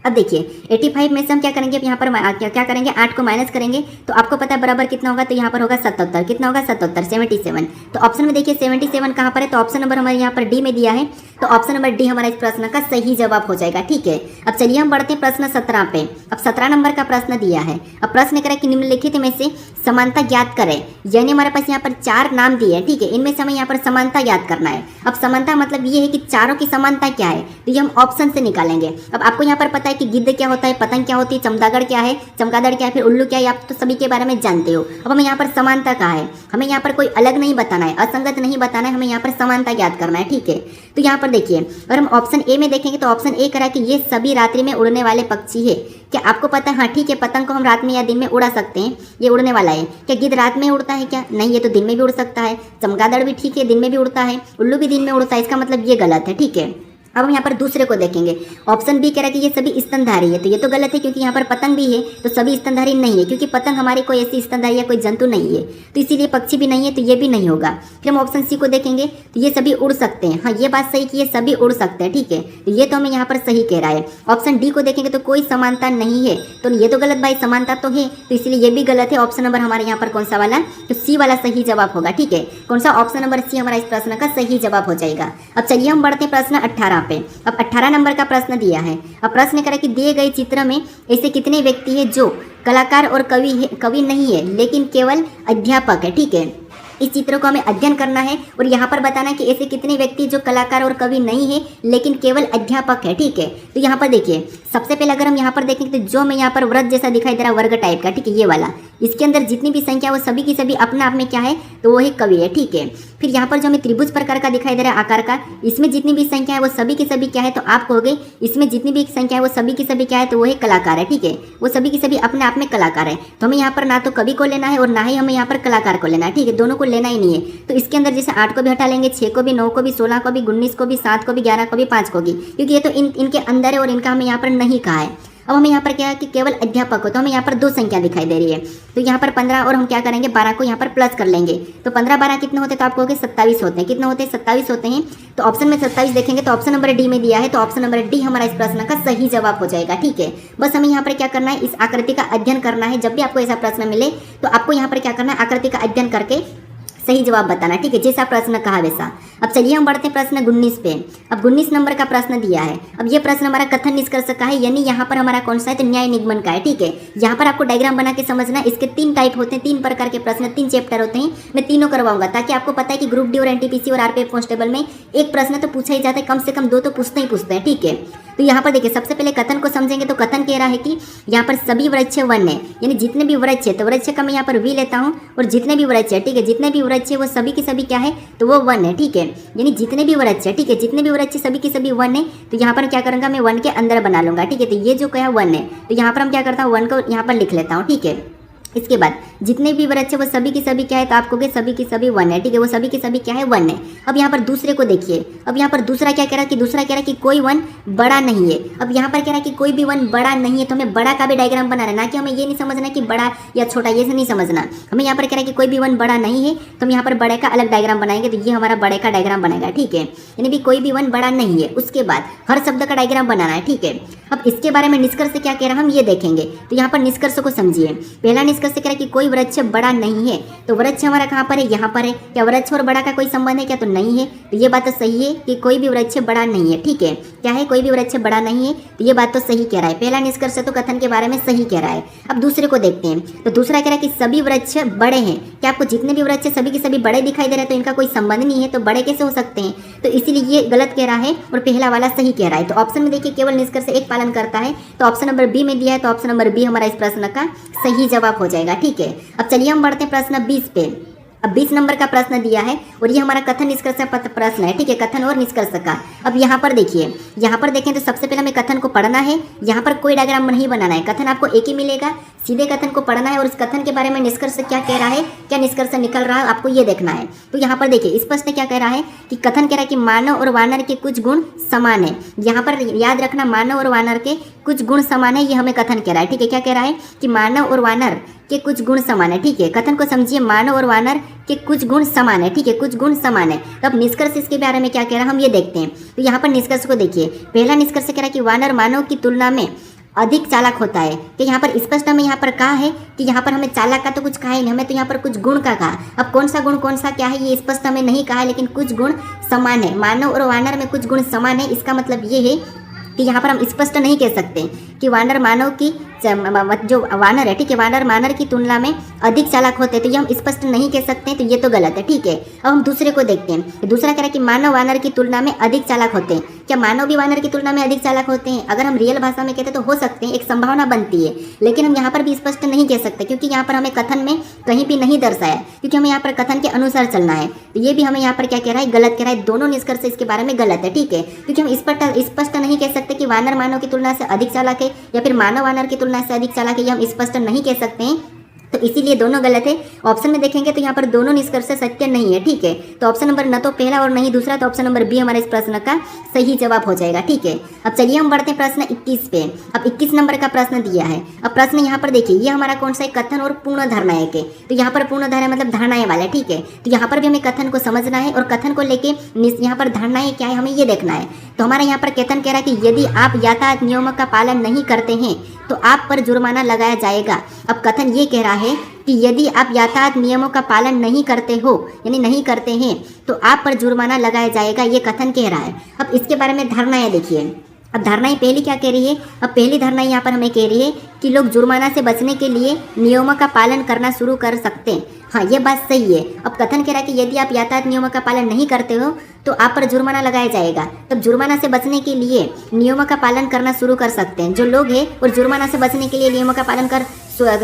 अब देखिए 85 में से हम क्या करेंगे, अब यहाँ पर क्या करेंगे, 8 को माइनस करेंगे, तो आपको पता है बराबर कितना होगा, तो यहाँ पर होगा 77, कितना होगा 77, 77। तो ऑप्शन में देखिए 77 कहाँ पर है, तो ऑप्शन नंबर हमारे यहाँ पर डी में दिया है, तो ऑप्शन नंबर डी हमारा इस प्रश्न का सही जवाब हो जाएगा, ठीक है। अब चलिए हम बढ़ते हैं प्रश्न 17 पे। अब 17 नंबर का प्रश्न दिया है। अब प्रश्न करें कि निम्नलिखित में से समानता ज्ञात करें, यानी हमारे पास यहाँ पर 4 नाम दिए हैं, ठीक है। इनमें से हमें यहाँ पर समानता ज्ञात करना है। अब समानता मतलब ये है कि चारों की समानता क्या है, तो ये हम ऑप्शन से निकालेंगे। अब आपको यहाँ पर पता है कि गिद्ध क्या होता है, पतंग क्या होती है, चमगादड़ क्या है, चमगादड़ क्या है, फिर उल्लू क्या है, आप तो सभी के बारे में जानते हो। अब हमें यहाँ पर समानता कहाँ है, हमें यहाँ पर कोई अलग नहीं बताना है, असंगत नहीं बताना है, हमें यहाँ पर समानता ज्ञात करना है, ठीक है। तो यहाँ पर देखिए अगर हम ऑप्शन ए में देखेंगे तो ऑप्शन ए करा कि ये सभी रात्रि में उड़ने वाले पक्षी है। क्या आपको पता है, हाँ ठीक है, पतंग को हम रात में या दिन में उड़ा सकते हैं, ये उड़ने वाला है। क्या गिद्ध रात में उड़ता है क्या, नहीं, ये तो दिन में भी उड़ सकता है। चमगादड़ भी ठीक है, दिन में भी उड़ता है। उल्लू भी दिन में उड़ता है, इसका मतलब ये गलत है, ठीक है। अब हम यहाँ पर दूसरे को देखेंगे। ऑप्शन बी कह रहा है कि ये सभी स्तनधारी है, तो ये तो गलत है क्योंकि यहाँ पर पतंग भी है, तो सभी स्तनधारी नहीं है क्योंकि पतंग हमारी कोई ऐसी स्तनधारी या कोई जंतु नहीं है, तो इसीलिए पक्षी भी नहीं है, तो ये भी नहीं होगा। फिर हम ऑप्शन सी को देखेंगे, तो ये सभी उड़ सकते हैं। हाँ, ये बात सही कि ये सभी उड़ सकते हैं, ठीक है, तो ये तो हमें यहाँ पर सही कह रहा है। ऑप्शन डी को देखेंगे तो कोई समानता नहीं है, तो ये तो गलत भाई, समानता तो है, तो इसलिए ये भी गलत है। ऑप्शन नंबर हमारे यहाँ पर कौन सा वाला, तो सी वाला सही जवाब होगा, ठीक है। कौन सा, ऑप्शन नंबर सी हमारा इस प्रश्न का सही जवाब हो जाएगा। अब चलिए हम बढ़ते हैं प्रश्न 18 पे। अब 18 नंबर का प्रश्न दिया है। अब प्रश्न करें कि दिए गए चित्र में ऐसे कितने व्यक्ति हैं जो कलाकार और कवि नहीं है लेकिन केवल अध्यापक है, ठीक है। इस चित्र को हमें अध्ययन करना है और यहाँ पर बताना है कि ऐसे कितने व्यक्ति जो कलाकार और कवि नहीं है लेकिन केवल अध्यापक है, ठीक है। तो यहाँ पर देखिए, सबसे पहले अगर हम यहाँ पर देखेंगे तो जो मैं यहाँ पर वृत्त जैसा दिखाई दे रहा है वर्ग टाइप का, ठीक है, ये वाला, इसके अंदर जितनी भी संख्या वो सभी की सभी अपने आप में क्या है, तो वो है कवि है, ठीक है। फिर यहाँ पर जो हमें त्रिभुज प्रकार का दिखाई दे रहा है आकार का, इसमें जितनी भी संख्या है वो सभी की सभी क्या है, तो आप कहोगे इसमें जितनी भी संख्या है वो सभी की सभी क्या है, तो वो है कलाकार है, ठीक है। वो सभी की सभी अपने आप में कलाकार है, तो हमें यहाँ पर ना तो कवि को लेना है और ना ही हमें यहाँ पर कलाकार को लेना है, ठीक है, दोनों को लेना ही नहीं है। तो इसके अंदर जैसे 8 को भी हटा लेंगे, 6 को भी, 9 को भी, 16 को भी, 19 को भी, 7 को भी, 11 को भी, 5 को भी, क्योंकि ये तो इनके अंदर है और इनका हमें यहाँ पर नहीं कहा है। अब हमें यहाँ पर क्या है कि केवल अध्यापक हो, तो हमें यहाँ पर 2 संख्या दिखाई दे रही है, तो यहाँ पर 15 और हम क्या करेंगे 12 को यहाँ पर प्लस कर लेंगे, तो 15 12 कितने होते हैं, तो आप कहोगे 27 होते हैं। कितने होते हैं, 27 होते हैं। तो ऑप्शन में 27 देखेंगे तो ऑप्शन नंबर डी में दिया है, तो ऑप्शन नंबर डी हमारा इस प्रश्न का सही जवाब हो जाएगा, ठीक है। बस हमें यहाँ पर क्या करना है, इस आकृति का अध्ययन करना है। जब भी आपको ऐसा प्रश्न मिले तो आपको यहाँ पर क्या करना है, आकृति का अध्ययन करके सही जवाब बताना, ठीक है, जैसा प्रश्न कहा वैसा। अब चलिए हम बढ़ते हैं प्रश्न 19 पे। अब 19 नंबर का प्रश्न दिया है। अब ये प्रश्न हमारा कथन निष्कर्ष का है, यानी यहाँ पर हमारा कौन सा है, तो न्याय निगमन का है, ठीक है। यहाँ पर आपको डायग्राम बना के समझना। इसके 3 टाइप होते हैं, 3 प्रकार के प्रश्न, 3 चैप्टर होते हैं। मैं तीनों करवाऊंगा ताकि आपको पता है कि ग्रुप डी और एनटीपीसी और आरपीएफ कांस्टेबल में एक प्रश्न तो पूछा ही जाता है, कम से कम 2 तो पूछते हैं, ठीक है। तो यहाँ पर देखिए, सबसे पहले कथन को समझेंगे। तो कथन कह रहा है कि यहाँ पर सभी वृक्ष वन है, यानी जितने भी वृक्ष है, तो वृक्ष का मैं यहाँ पर वी लेता हूँ, और जितने भी वृक्ष है, ठीक है, जितने भी वृक्ष है वो सभी की सभी क्या है, तो वो वन है, ठीक है। यानी जितने भी वृक्ष है, ठीक है, जितने भी वृक्ष सभी की सभी वन है। तो यहाँ पर क्या करूँगा, मैं वन के अंदर बना लूंगा, ठीक है। तो ये जो क्या वन है, तो यहाँ पर हम क्या करता हूँ, वन को यहाँ पर लिख लेता हूँ, ठीक है। इसके बाद जितने भी वृक्ष है वो सभी की सभी क्या है, तो आपको सभी की सभी वन है, ठीक है, वो सभी की सभी क्या है, वन है। अब यहाँ पर दूसरे को देखिए। अब यहाँ पर दूसरा क्या कह रहा है कि दूसरा कह रहा है कि कोई वन बड़ा नहीं है। अब यहाँ पर कह रहा है कि कोई भी वन बड़ा नहीं है, तो हमें बड़ा का भी डायग्राम बनाना है, ना कि हमें ये नहीं समझना कि बड़ा या छोटा, ये से नहीं समझना। हमें यहाँ पर कह रहा है कि कोई भी वन बड़ा नहीं है, तो हम यहाँ पर बड़े का अलग डायग्राम बनाएंगे, तो ये हमारा बड़े का डायग्राम बनेगा, ठीक है। यानी भी कोई भी वन बड़ा नहीं है। उसके बाद हर शब्द का डायग्राम बनाना है, ठीक है। अब इसके बारे में निष्कर्ष क्या कह रहा है हम ये देखेंगे। तो यहाँ पर निष्कर्ष को समझिए। पहला निष्कर्ष कह रहा है कि कोई वृक्ष बड़ा नहीं है, तो वृक्ष हमारा कहाँ पर है, यहाँ पर है। क्या वृक्ष और बड़ा का कोई संबंध है क्या, तो नहीं है। तो ये बात तो सही है कि कोई भी वृक्ष बड़ा नहीं है, ठीक है। क्या है, कोई भी वृक्ष बड़ा नहीं है, तो ये बात तो सही कह रहा है। पहला निष्कर्ष तो कथन के बारे में सही कह रहा है। अब दूसरे को देखते हैं। तो दूसरा कह रहा है कि सभी वृक्ष बड़े हैं। क्या आपको जितने भी वृक्ष सभी के सभी बड़े दिखाई दे रहे हैं, तो इनका कोई संबंध नहीं है, तो बड़े कैसे हो सकते हैं, तो इसीलिए ये गलत कह रहा है और पहला वाला सही कह रहा है। तो ऑप्शन में देखिए केवल निष्कर्ष एक पालन करता है, तो ऑप्शन नंबर बी में दिया है, तो ऑप्शन नंबर बी हमारा इस प्रश्न का सही जवाब हो जाएगा, ठीक है। अब चलिए हम बढ़ते हैं प्रश्न 20 पे। अब 20 नंबर का प्रश्न दिया है और ये हमारा कथन निष्कर्ष प्रश्न है, ठीक है, कथन और निष्कर्ष का। अब यहाँ पर देखिए, यहाँ पर देखें तो सबसे पहले हमें कथन को पढ़ना है। यहाँ पर कोई डायग्राम नहीं बनाना है, कथन आपको एक ही मिलेगा, सीधे कथन को पढ़ना है और उस कथन के बारे में निष्कर्ष क्या कह रहा है, क्या निष्कर्ष निकल रहा है, आपको ये देखना है। तो यहाँ पर देखिए स्पष्ट क्या कह रहा है कि कथन कह रहा है कि मानव और वानर के कुछ गुण समान है। यहाँ पर याद रखना, मानव और वानर के कुछ गुण समान है, ये हमें कथन कह रहा है, ठीक है। क्या कह रहा है कि मानव और वानर के कुछ गुण समान है, ठीक है। कथन को समझिए, मानव और वानर के कुछ गुण समान है, ठीक है, कुछ गुण समान है। तो अब निष्कर्ष इसके बारे में क्या कह रहा है हम ये देखते हैं। तो यहाँ पर निष्कर्ष को देखिए। पहला निष्कर्ष कह रहा है कि वानर मानव की तुलना में अधिक चालाक होता है। कि यहाँ पर स्पष्ट हमें यहाँ पर कहा है कि यहाँ पर हमें चालाक का तो कुछ कहा ही नहीं, हमें तो यहाँ पर कुछ गुण का कहा। अब कौन सा गुण कौन सा क्या है ये स्पष्ट हमें नहीं कहा है, लेकिन कुछ गुण समान है। मानव और वानर में कुछ गुण समान है, इसका मतलब ये है कि यहाँ पर हम स्पष्ट नहीं कह सकते कि वानर मानव की जो वानर है, ठीक है, वानर मानर की तुलना में अधिक चालाक होते हैं, तो ये हम स्पष्ट नहीं कह सकते हैं, तो ये तो गलत है, ठीक है। अब हम दूसरे को देखते हैं। दूसरा कह रहा है कि मानव वानर की तुलना में अधिक चालाक होते हैं। क्या मानव भी वानर की तुलना में अधिक चालाक होते हैं? अगर हम रियल भाषा में कहते तो हो सकते हैं, एक संभावना बनती है, लेकिन हम यहाँ पर भी स्पष्ट नहीं कह सकते क्योंकि यहाँ पर हमें कथन में कहीं भी नहीं दर्शाया, क्योंकि हमें यहाँ पर कथन के अनुसार चलना है। तो ये भी हमें यहाँ पर क्या कह रहा है, गलत कह रहा है। दोनों निष्कर्ष इसके बारे में गलत है, ठीक है, क्योंकि हम स्पष्ट नहीं कह सकते कि वानर मानव की तुलना से अधिक चालाक है या फिर मानव वानर की तुलना से अधिक चालाक है, ये हम स्पष्ट नहीं कह सकते हैं। तो इसीलिए दोनों गलत है। ऑप्शन में देखेंगे तो यहाँ पर दोनों निष्कर्ष सत्य नहीं है, ठीक है। तो ऑप्शन नंबर न तो पहला और नहीं दूसरा, तो ऑप्शन नंबर बी हमारे इस प्रश्न का सही जवाब हो जाएगा, ठीक है। अब चलिए हम बढ़ते हैं प्रश्न 21 पे। अब 21 नंबर का प्रश्न दिया है। अब प्रश्न यहाँ पर देखिए, ये हमारा कौन सा है, कथन और पूर्ण धारणाएं के। तो यहाँ पर पूर्ण धारणा मतलब धारणाएं वाला है, ठीक है। तो यहाँ पर भी हमें कथन को समझना है और कथन को लेके यहाँ पर धारणाएं क्या है हमें ये देखना है। तो हमारा यहाँ पर कथन कह रहा है कि यदि आप यातायात नियमों का पालन नहीं करते हैं तो आप पर जुर्माना लगाया जाएगा। अब कथन ये कह रहा है कि यदि आप यातायात नियमों का पालन नहीं करते हो, यानी नहीं करते हैं, तो आप पर जुर्माना लगाया जाएगा, ये कथन कह रहा है। अब इसके बारे में धारणाएं देखिए। अब धारणाएं पहली क्या कह रही है, अब पहली धारणा यहाँ पर हमें कह रही है कि लोग जुर्माना से बचने के लिए नियमों का पालन करना शुरू कर सकते हैं। हाँ, ये बात सही है। अब कथन कह रहा है कि यदि आप यातायात नियमों का पालन नहीं करते हो तो आप पर जुर्माना लगाया जाएगा। तब जुर्माना से बचने के लिए नियमों का पालन करना शुरू कर सकते हैं जो लोग हैं, और जुर्माना से बचने के लिए नियमों का पालन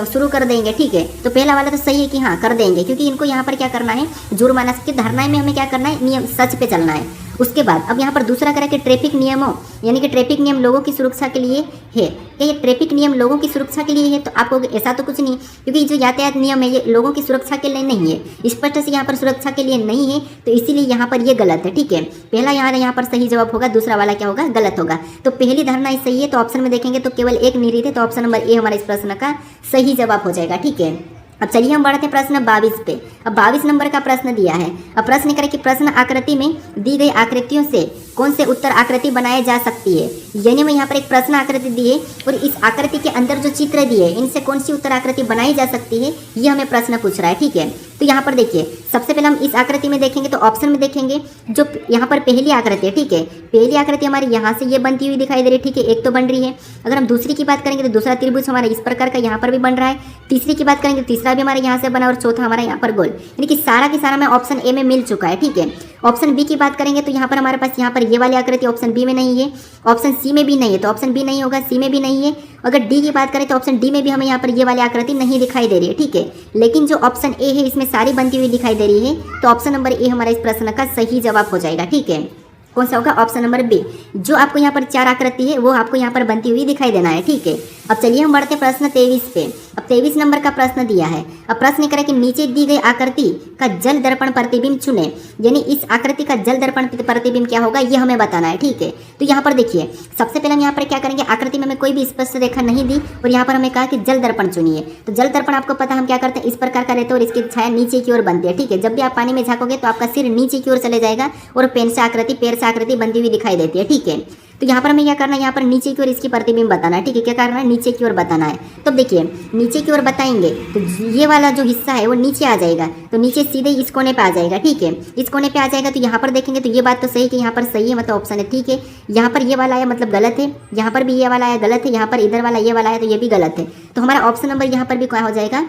शुरू कर देंगे, ठीक है। तो पहला वाला तो सही है कि हाँ कर देंगे, क्योंकि इनको यहाँ पर क्या करना है, जुर्माना की धारणाएं में हमें क्या करना है, नियम सच पे चलना है। उसके बाद अब यहाँ पर दूसरा करें कि ट्रैफिक नियमों, यानी कि ट्रैफिक नियम लोगों की सुरक्षा के लिए है। क्या ये ट्रैफिक नियम लोगों की सुरक्षा के लिए है? तो आपको ऐसा तो कुछ नहीं, क्योंकि जो यातायात नियम है ये लोगों की सुरक्षा के लिए नहीं है, स्पष्ट से यहाँ पर सुरक्षा के लिए नहीं है, तो इसीलिए यहाँ पर ये गलत है, ठीक है। पहला यहाँ पर सही जवाब होगा, दूसरा वाला क्या होगा, गलत होगा। तो पहली धारणा सही है, तो ऑप्शन में देखेंगे तो केवल एक निहित है, तो ऑप्शन नंबर ए हमारे इस प्रश्न का सही जवाब हो जाएगा, ठीक है। अब चलिए हम बढ़ते हैं प्रश्न 22 पे। अब 22 नंबर का प्रश्न दिया है। अब प्रश्न करें कि प्रश्न आकृति में दी गई आकृतियों से कौन से उत्तर आकृति बनाई जा सकती है। यानी मैं यहाँ पर एक प्रश्न आकृति दी है और इस आकृति के अंदर जो चित्र दिए हैं इनसे कौन सी उत्तर आकृति बनाई जा सकती है, ये हमें प्रश्न पूछ रहा है, ठीक है। तो यहाँ पर देखिए, सबसे पहले हम इस आकृति में देखेंगे तो ऑप्शन में देखेंगे जो यहाँ पर पहली आकृति है, ठीक है। पहली आकृति हमारी यहाँ से ये बनती हुई दिखाई दे रही है, ठीक है, एक तो बन रही है। अगर हम दूसरी की बात करेंगे तो दूसरा त्रिभुज हमारा इस प्रकार का यहाँ पर भी बन रहा है। तीसरी की बात करेंगे तो तीसरा भी हमारे यहाँ से बना और चौथा हमारा यहाँ पर गोल, यानी कि सारा के सारा में ऑप्शन ए में मिल चुका है, ठीक है। ऑप्शन बी की बात करेंगे तो यहाँ पर हमारे पास यहाँ पर ये वाली आकृति ऑप्शन बी में नहीं है, ऑप्शन सी में भी नहीं है, तो ऑप्शन बी नहीं होगा, सी में भी नहीं है। अगर डी की बात करें तो ऑप्शन डी में भी हमें यहाँ पर ये वाली आकृति नहीं दिखाई दे रही है, ठीक है। लेकिन जो ऑप्शन ए है इसमें सारी बनती हुई दिखाई दे रही है, तो ऑप्शन नंबर ए हमारा इस प्रश्न का सही जवाब हो जाएगा, ठीक है। कौन सा होगा, ऑप्शन नंबर बी। जो आपको यहाँ पर चार आकृति है वो आपको यहाँ पर बनती हुई दिखाई देना है, ठीक है। अब चलिए हम बढ़ते प्रश्न 23 पे। अब 23 नंबर का प्रश्न दिया है। अब प्रश्न करें कि नीचे दी गई आकृति का जल दर्पण प्रतिबिंब चुने, यानी इस आकृति का जल दर्पण प्रतिबिंब क्या होगा ये हमें बताना है, ठीक है। तो यहाँ पर देखिए, सबसे पहले हम यहाँ पर क्या करेंगे, आकृति में हमें कोई भी स्पष्ट रेखा नहीं दी और यहाँ पर हमें कहा कि जल दर्पण चुनिए। तो जल दर्पण आपको पता हम क्या करते हैं, इस प्रकार का रहता है और इसकी छाया नीचे की ओर बनती है, ठीक है। जब भी आप पानी में झाँकोगे तो आपका सिर नीचे की ओर चले जाएगा और पेन से आकृति, पैर से आकृति बनती हुई दिखाई देती है, ठीक है। तो यहाँ पर हमें क्या करना है, यहाँ पर नीचे की ओर इसकी प्रतिबिंब बताना है, ठीक है। क्या करना है, नीचे की ओर बताना है। तो देखिए, नीचे की ओर बताएंगे तो ये वाला जो हिस्सा है वो नीचे आ जाएगा, तो नीचे सीधे इस कोने पे आ जाएगा, ठीक है। इस कोने पे आ जाएगा तो यहाँ पर देखेंगे तो ये बात तो सही है कि यहाँ पर सही है, मतलब ऑप्शन है, ठीक है। यहाँ पर ये वाला आया मतलब गलत है, यहाँ पर भी ये वाला आया गलत है, यहाँ पर इधर वाला ये वाला है तो ये भी गलत है। तो हमारा ऑप्शन नंबर यहाँ पर भी क्या हो जाएगा,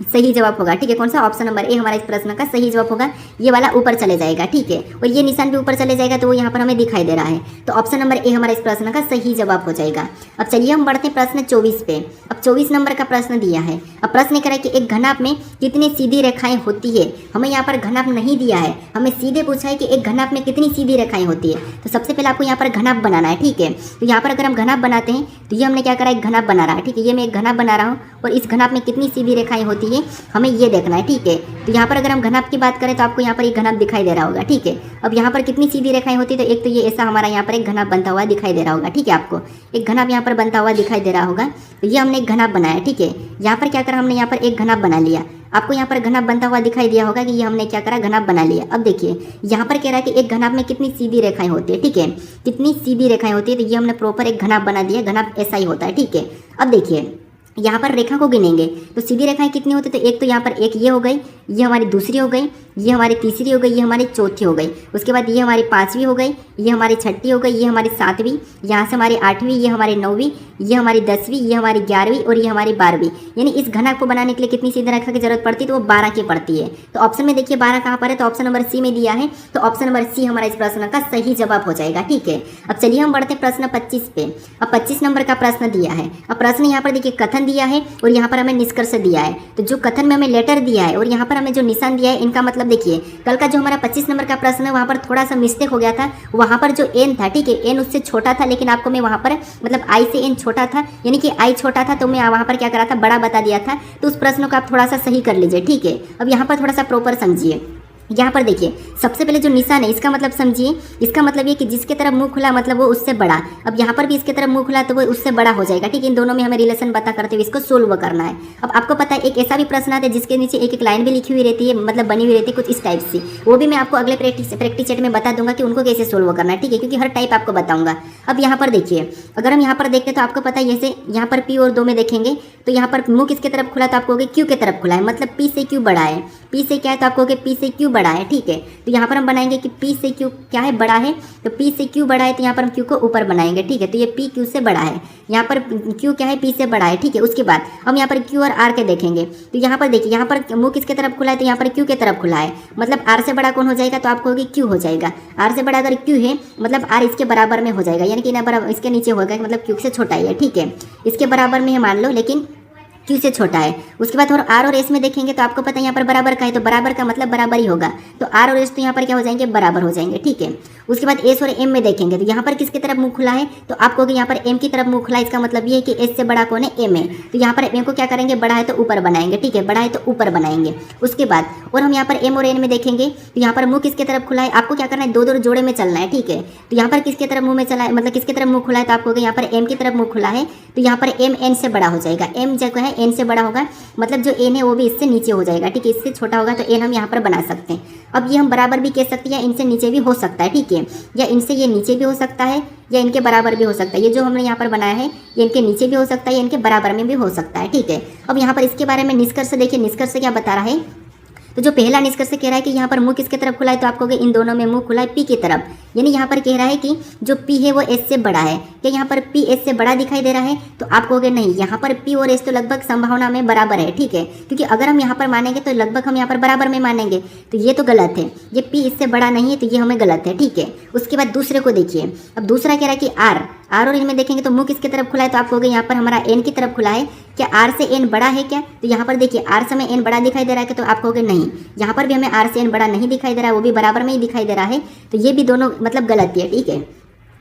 सही जवाब होगा, ठीक है। कौन सा, ऑप्शन नंबर ए हमारा इस प्रश्न का सही जवाब होगा। ये वाला ऊपर चले जाएगा, ठीक है, और ये निशान भी ऊपर चले जाएगा तो वो यहाँ पर हमें दिखाई दे रहा है। तो ऑप्शन नंबर ए हमारा इस प्रश्न का सही जवाब हो जाएगा। अब चलिए हम बढ़ते हैं प्रश्न 24 पे। अब 24 नंबर का प्रश्न दिया है। अब प्रश्न करें कि एक घनाभ में कितनी सीधी रेखाएं होती है। हमें यहाँ पर घनाभ नहीं दिया है, हमें सीधे पूछा है कि एक घनाभ में कितनी सीधी रेखाएं होती है। तो सबसे पहले आपको यहाँ पर घनाभ बनाना है, ठीक है। तो यहाँ पर अगर हम घनाभ बनाते हैं तो ये हमने क्या करा, एक घनाभ बना रहा है, ठीक है। ये मैं एक घनाभ बना रहा हूँ और इस घनाभ में कितनी सीधी रेखाएं होती है हमें ये देखना है, ठीक है। तो यहाँ पर अगर हम घनाभ की बात करें तो आपको यहाँ पर एक घनाभ दिखाई दे रहा होगा, ठीक है। अब यहाँ पर कितनी सीधी रेखाएं होती है, तो एक तो ये ऐसा हमारा यहाँ पर एक घनाभ बनता हुआ दिखाई दे रहा होगा, ठीक है। आपको एक घनाभ यहाँ पर बनता हुआ दिखाई दे रहा होगा, तो ये हमने एक घनाभ बनाया, ठीक है। यहाँ पर क्या करा, हमने यहाँ पर एक घनाभ बना लिया। आपको यहाँ पर घनाभ बनता हुआ दिखाई दिया होगा कि ये हमने क्या करा, घनाभ बना लिया। अब देखिए, यहाँ पर कह रहा है कि एक घनाभ में कितनी सीधी रेखाएं होती है, ठीक है, कितनी सीधी रेखाएं होती है। तो ये हमने प्रॉपर एक घनाभ बना दिया, घनाभ ऐसा ही होता है, ठीक है। अब देखिए, यहाँ पर रेखा को गिनेंगे तो सीधी रेखाएं कितनी होती है, तो एक तो यहाँ पर एक ये हो गई, ये हमारी दूसरी हो गई, ये हमारी तीसरी हो गई, ये हमारी चौथी हो गई। उसके बाद ये हमारी पाँचवीं हो गई, ये हमारी छठी हो गई, ये हमारी सातवीं, यहाँ से हमारी आठवीं, ये हमारी नौवीं, ये हमारी 10वीं, ये हमारी 11वीं और ये हमारी 12वीं। यानी इस घनाभ को बनाने के लिए कितनी सीधी रेखा की जरूरत पड़ती है, तो वो 12 की पड़ती है। तो ऑप्शन में देखिए 12 कहाँ पर है, तो ऑप्शन नंबर सी में दिया है, तो ऑप्शन नंबर सी हमारा इस प्रश्न का सही जवाब हो जाएगा, ठीक है। अब चलिए हम बढ़ते हैं प्रश्न 25 पे। अब 25 नंबर का प्रश्न दिया है। अब प्रश्न यहाँ पर देखिए, कथन दिया है और यहाँ पर हमें निष्कर्ष दिया है। तो जो कथन में हमें लेटर दिया है और यहाँ पर हमें जो निशान दिया है, इनका मतलब देखिए, कल का जो हमारा 25 नंबर का प्रश्न है वहाँ पर थोड़ा सा मिस्टेक हो गया था। वहाँ पर जो एन था, ठीक है, एन उससे छोटा था, लेकिन आपको मैं वहाँ पर मतलब आई से एन छोटा था, यानी कि आई छोटा था, तो मैं वहाँ पर क्या करा था, बड़ा बता दिया था। तो उस प्रश्न को आप थोड़ा सा सही कर लीजिए, ठीक है। अब यहाँ पर थोड़ा सा प्रॉपर समझिए। यहाँ पर देखिए, सबसे पहले जो निशान है इसका मतलब समझिए। इसका मतलब ये कि जिसके तरफ मुंह खुला मतलब वो उससे बड़ा। अब यहाँ पर भी इसके तरफ मुंह खुला तो वो उससे बड़ा हो जाएगा, ठीक है। इन दोनों में हमें रिलेशन पता करते हुए इसको सोल्व करना है। अब आपको पता है एक ऐसा भी प्रश्न आता है जिसके नीचे एक एक लाइन भी लिखी हुई रहती है, मतलब बनी हुई रहती है कुछ इस टाइप से। वो भी मैं आपको अगले प्रैक्टिस सेट में बता दूंगा कि उनको कैसे सोल्व करना है, ठीक है, क्योंकि हर टाइप आपको बताऊंगा। अब यहाँ पर देखिए, अगर हम यहाँ पर देखते तो आपको पता है जैसे यहाँ पर पी और 2 में देखेंगे तो यहाँ पर मुंह किसके तरफ खुला, तो आपको क्यू के तरफ खुला है, मतलब पी से क्यू बड़ा है। पी से क्या है, तो आपको पी से क्यू बड़ा है, ठीक है। तो यहाँ पर हम बनाएंगे कि पी से क्यू क्या है, बड़ा है। तो पी से क्यू बड़ा है तो यहाँ पर हम क्यू को ऊपर बनाएंगे, ठीक है। तो ये पी क्यू से बड़ा है, यहाँ पर क्यू क्या है, पी से बड़ा है, ठीक है। उसके बाद हम यहाँ पर क्यू और आर के देखेंगे। तो यहाँ पर देखिए, यहाँ पर मुंह किसके तरफ खुला है, तो यहाँ पर क्यू के तरफ खुला है, मतलब आर से बड़ा कौन हो जाएगा, तो आपको क्यू हो जाएगा। आर से बड़ा अगर क्यू है मतलब आर इसके बराबर में हो जाएगा, यानी कि इसके नीचे होगा, मतलब क्यू से छोटा ही है, ठीक है। इसके बराबर में है मान लो, लेकिन क्यू से छोटा है। उसके बाद और आर और एस में देखेंगे तो आपको पता है यहाँ पर बराबर का है, तो बराबर का मतलब बराबर ही होगा। तो आर और एस तो यहाँ पर क्या हो जाएंगे, बराबर हो जाएंगे, ठीक है। उसके बाद एस और एम में देखेंगे तो यहाँ पर किसकी तरफ मुंह खुला है, तो आपको यहाँ पर एम की तरफ मुंह खुला है। इसका मतलब ये है कि एस से बड़ा कौन है, एम है। तो यहाँ पर एम को क्या करेंगे, बड़ा है तो ऊपर बनाएंगे, ठीक है, बड़ा है तो ऊपर बनाएंगे। उसके बाद और हम यहाँ पर एम और एन में देखेंगे तो यहाँ पर मुंह किसके तरफ खुला है, आपको क्या करना है, दो दो जोड़े में चलना है, ठीक है। तो यहाँ पर किसके तरफ मुंह में चला है, मतलब किसके तरफ मुंह खुला है, तो आपको यहाँ पर एम की तरफ मुंह खुला है। तो यहाँ पर एम एन से बड़ा हो जाएगा, एम जगह है एन से बड़ा होगा, मतलब जो एन है वो भी इससे नीचे हो जाएगा, ठीक है। इससे छोटा होगा तो एन हम यहाँ पर बना सकते हैं। अब ये हम बराबर भी कह सकते हैं या इनसे नीचे भी हो सकता है, ठीक है, या इनसे ये नीचे भी हो सकता है या इनके बराबर भी हो सकता है। ये जो हमने यहाँ पर बनाया है ये इनके नीचे भी हो सकता है या इनके बराबर में भी हो सकता है, ठीक है। अब यहाँ पर इसके बारे में निष्कर्ष देखिए, निष्कर्ष क्या बता रहा है। तो जो पहला निष्कर्ष कह रहा है कि यहाँ पर मुंह किसके तरफ खुला है, तो आपको इन दोनों में मुंह खुला है पी की तरफ, यानी यहाँ पर कह रहा है कि जो पी है वो एस से बड़ा है। क्या यहाँ पर पी एस से बड़ा दिखाई दे रहा है, तो आप कहोगे नहीं, यहाँ पर पी और एस तो लगभग संभावना में बराबर है, ठीक है, क्योंकि अगर हम यहाँ पर मानेंगे तो लगभग हम यहाँ पर बराबर में मानेंगे, तो ये तो गलत है, ये पी इससे बड़ा नहीं है, तो ये हमें गलत है, ठीक है। उसके बाद दूसरे को देखिए, अब दूसरा कह रहा है कि आर और इनमें देखेंगे तो मुंह किसके तरफ खुला है, तो आप कहोगे यहाँ पर हमारा एन की तरफ खुला है। क्या आर से एन बड़ा है क्या, तो यहाँ पर देखिए आर से हमें एन बड़ा दिखाई दे रहा है, तो आप कहोगे नहीं, यहाँ पर भी हमें आर से एन बड़ा नहीं दिखाई दे रहा है, वो भी बराबर में ही दिखाई दे रहा है। तो ये भी दोनों मतलब गलत है, ठीक है।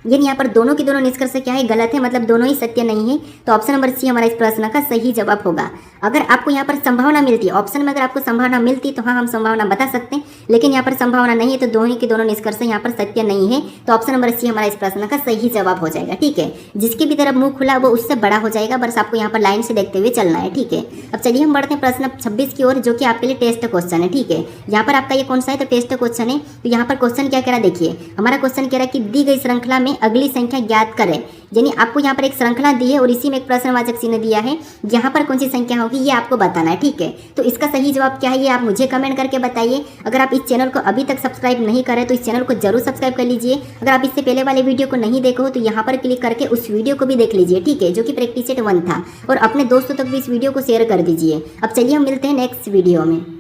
यानी यहाँ पर दोनों की दोनों निष्कर्ष क्या है, गलत है, मतलब दोनों ही सत्य नहीं है। तो ऑप्शन नंबर सी हमारा इस प्रश्न का सही जवाब होगा। अगर आपको यहाँ पर संभावना मिलती है, ऑप्शन में अगर आपको संभावना मिलती तो हाँ हम संभावना बता सकते हैं, लेकिन यहाँ पर संभावना नहीं है तो दोनों के दोनों निष्कर्ष यहाँ पर सत्य नहीं है। तो ऑप्शन नंबर सी हमारा इस प्रश्न का सही जवाब हो जाएगा, ठीक है। जिसकी भी तरफ मुंह खुला वो उससे बड़ा हो जाएगा, बस आपको यहाँ पर लाइन से देखते हुए चलना है, ठीक है। अब चलिए हम बढ़ते हैं प्रश्न 26 की ओर, जो कि आपके लिए टेस्ट क्वेश्चन है, ठीक है। यहाँ पर आपका ये कौन सा है, तो टेस्ट क्वेश्चन है। तो यहाँ पर क्वेश्चन क्या कह रहा है, देखिए हमारा क्वेश्चन कह रहा है कि दी गई श्रृंखला में अगली संख्या ज्ञात करें। यानी आपको यहाँ पर एक श्रृंखला दी है और इसी में एक प्रश्नवाचक चिन्ह दिया है, यहाँ पर कौन सी संख्या होगी ये आपको बताना है, ठीक है। तो इसका सही जवाब क्या है ये आप मुझे कमेंट करके बताइए। अगर आप इस चैनल को अभी तक सब्सक्राइब नहीं करें तो इस चैनल को जरूर सब्सक्राइब कर लीजिए। अगर आप इससे पहले वाले वीडियो को नहीं देखो तो यहाँ पर क्लिक करके उस वीडियो को भी देख लीजिए, ठीक है, जो कि प्रैक्टिस सेट 1 था, और अपने दोस्तों तक भी इस वीडियो को शेयर कर दीजिए। अब चलिए हम मिलते हैं नेक्स्ट वीडियो में।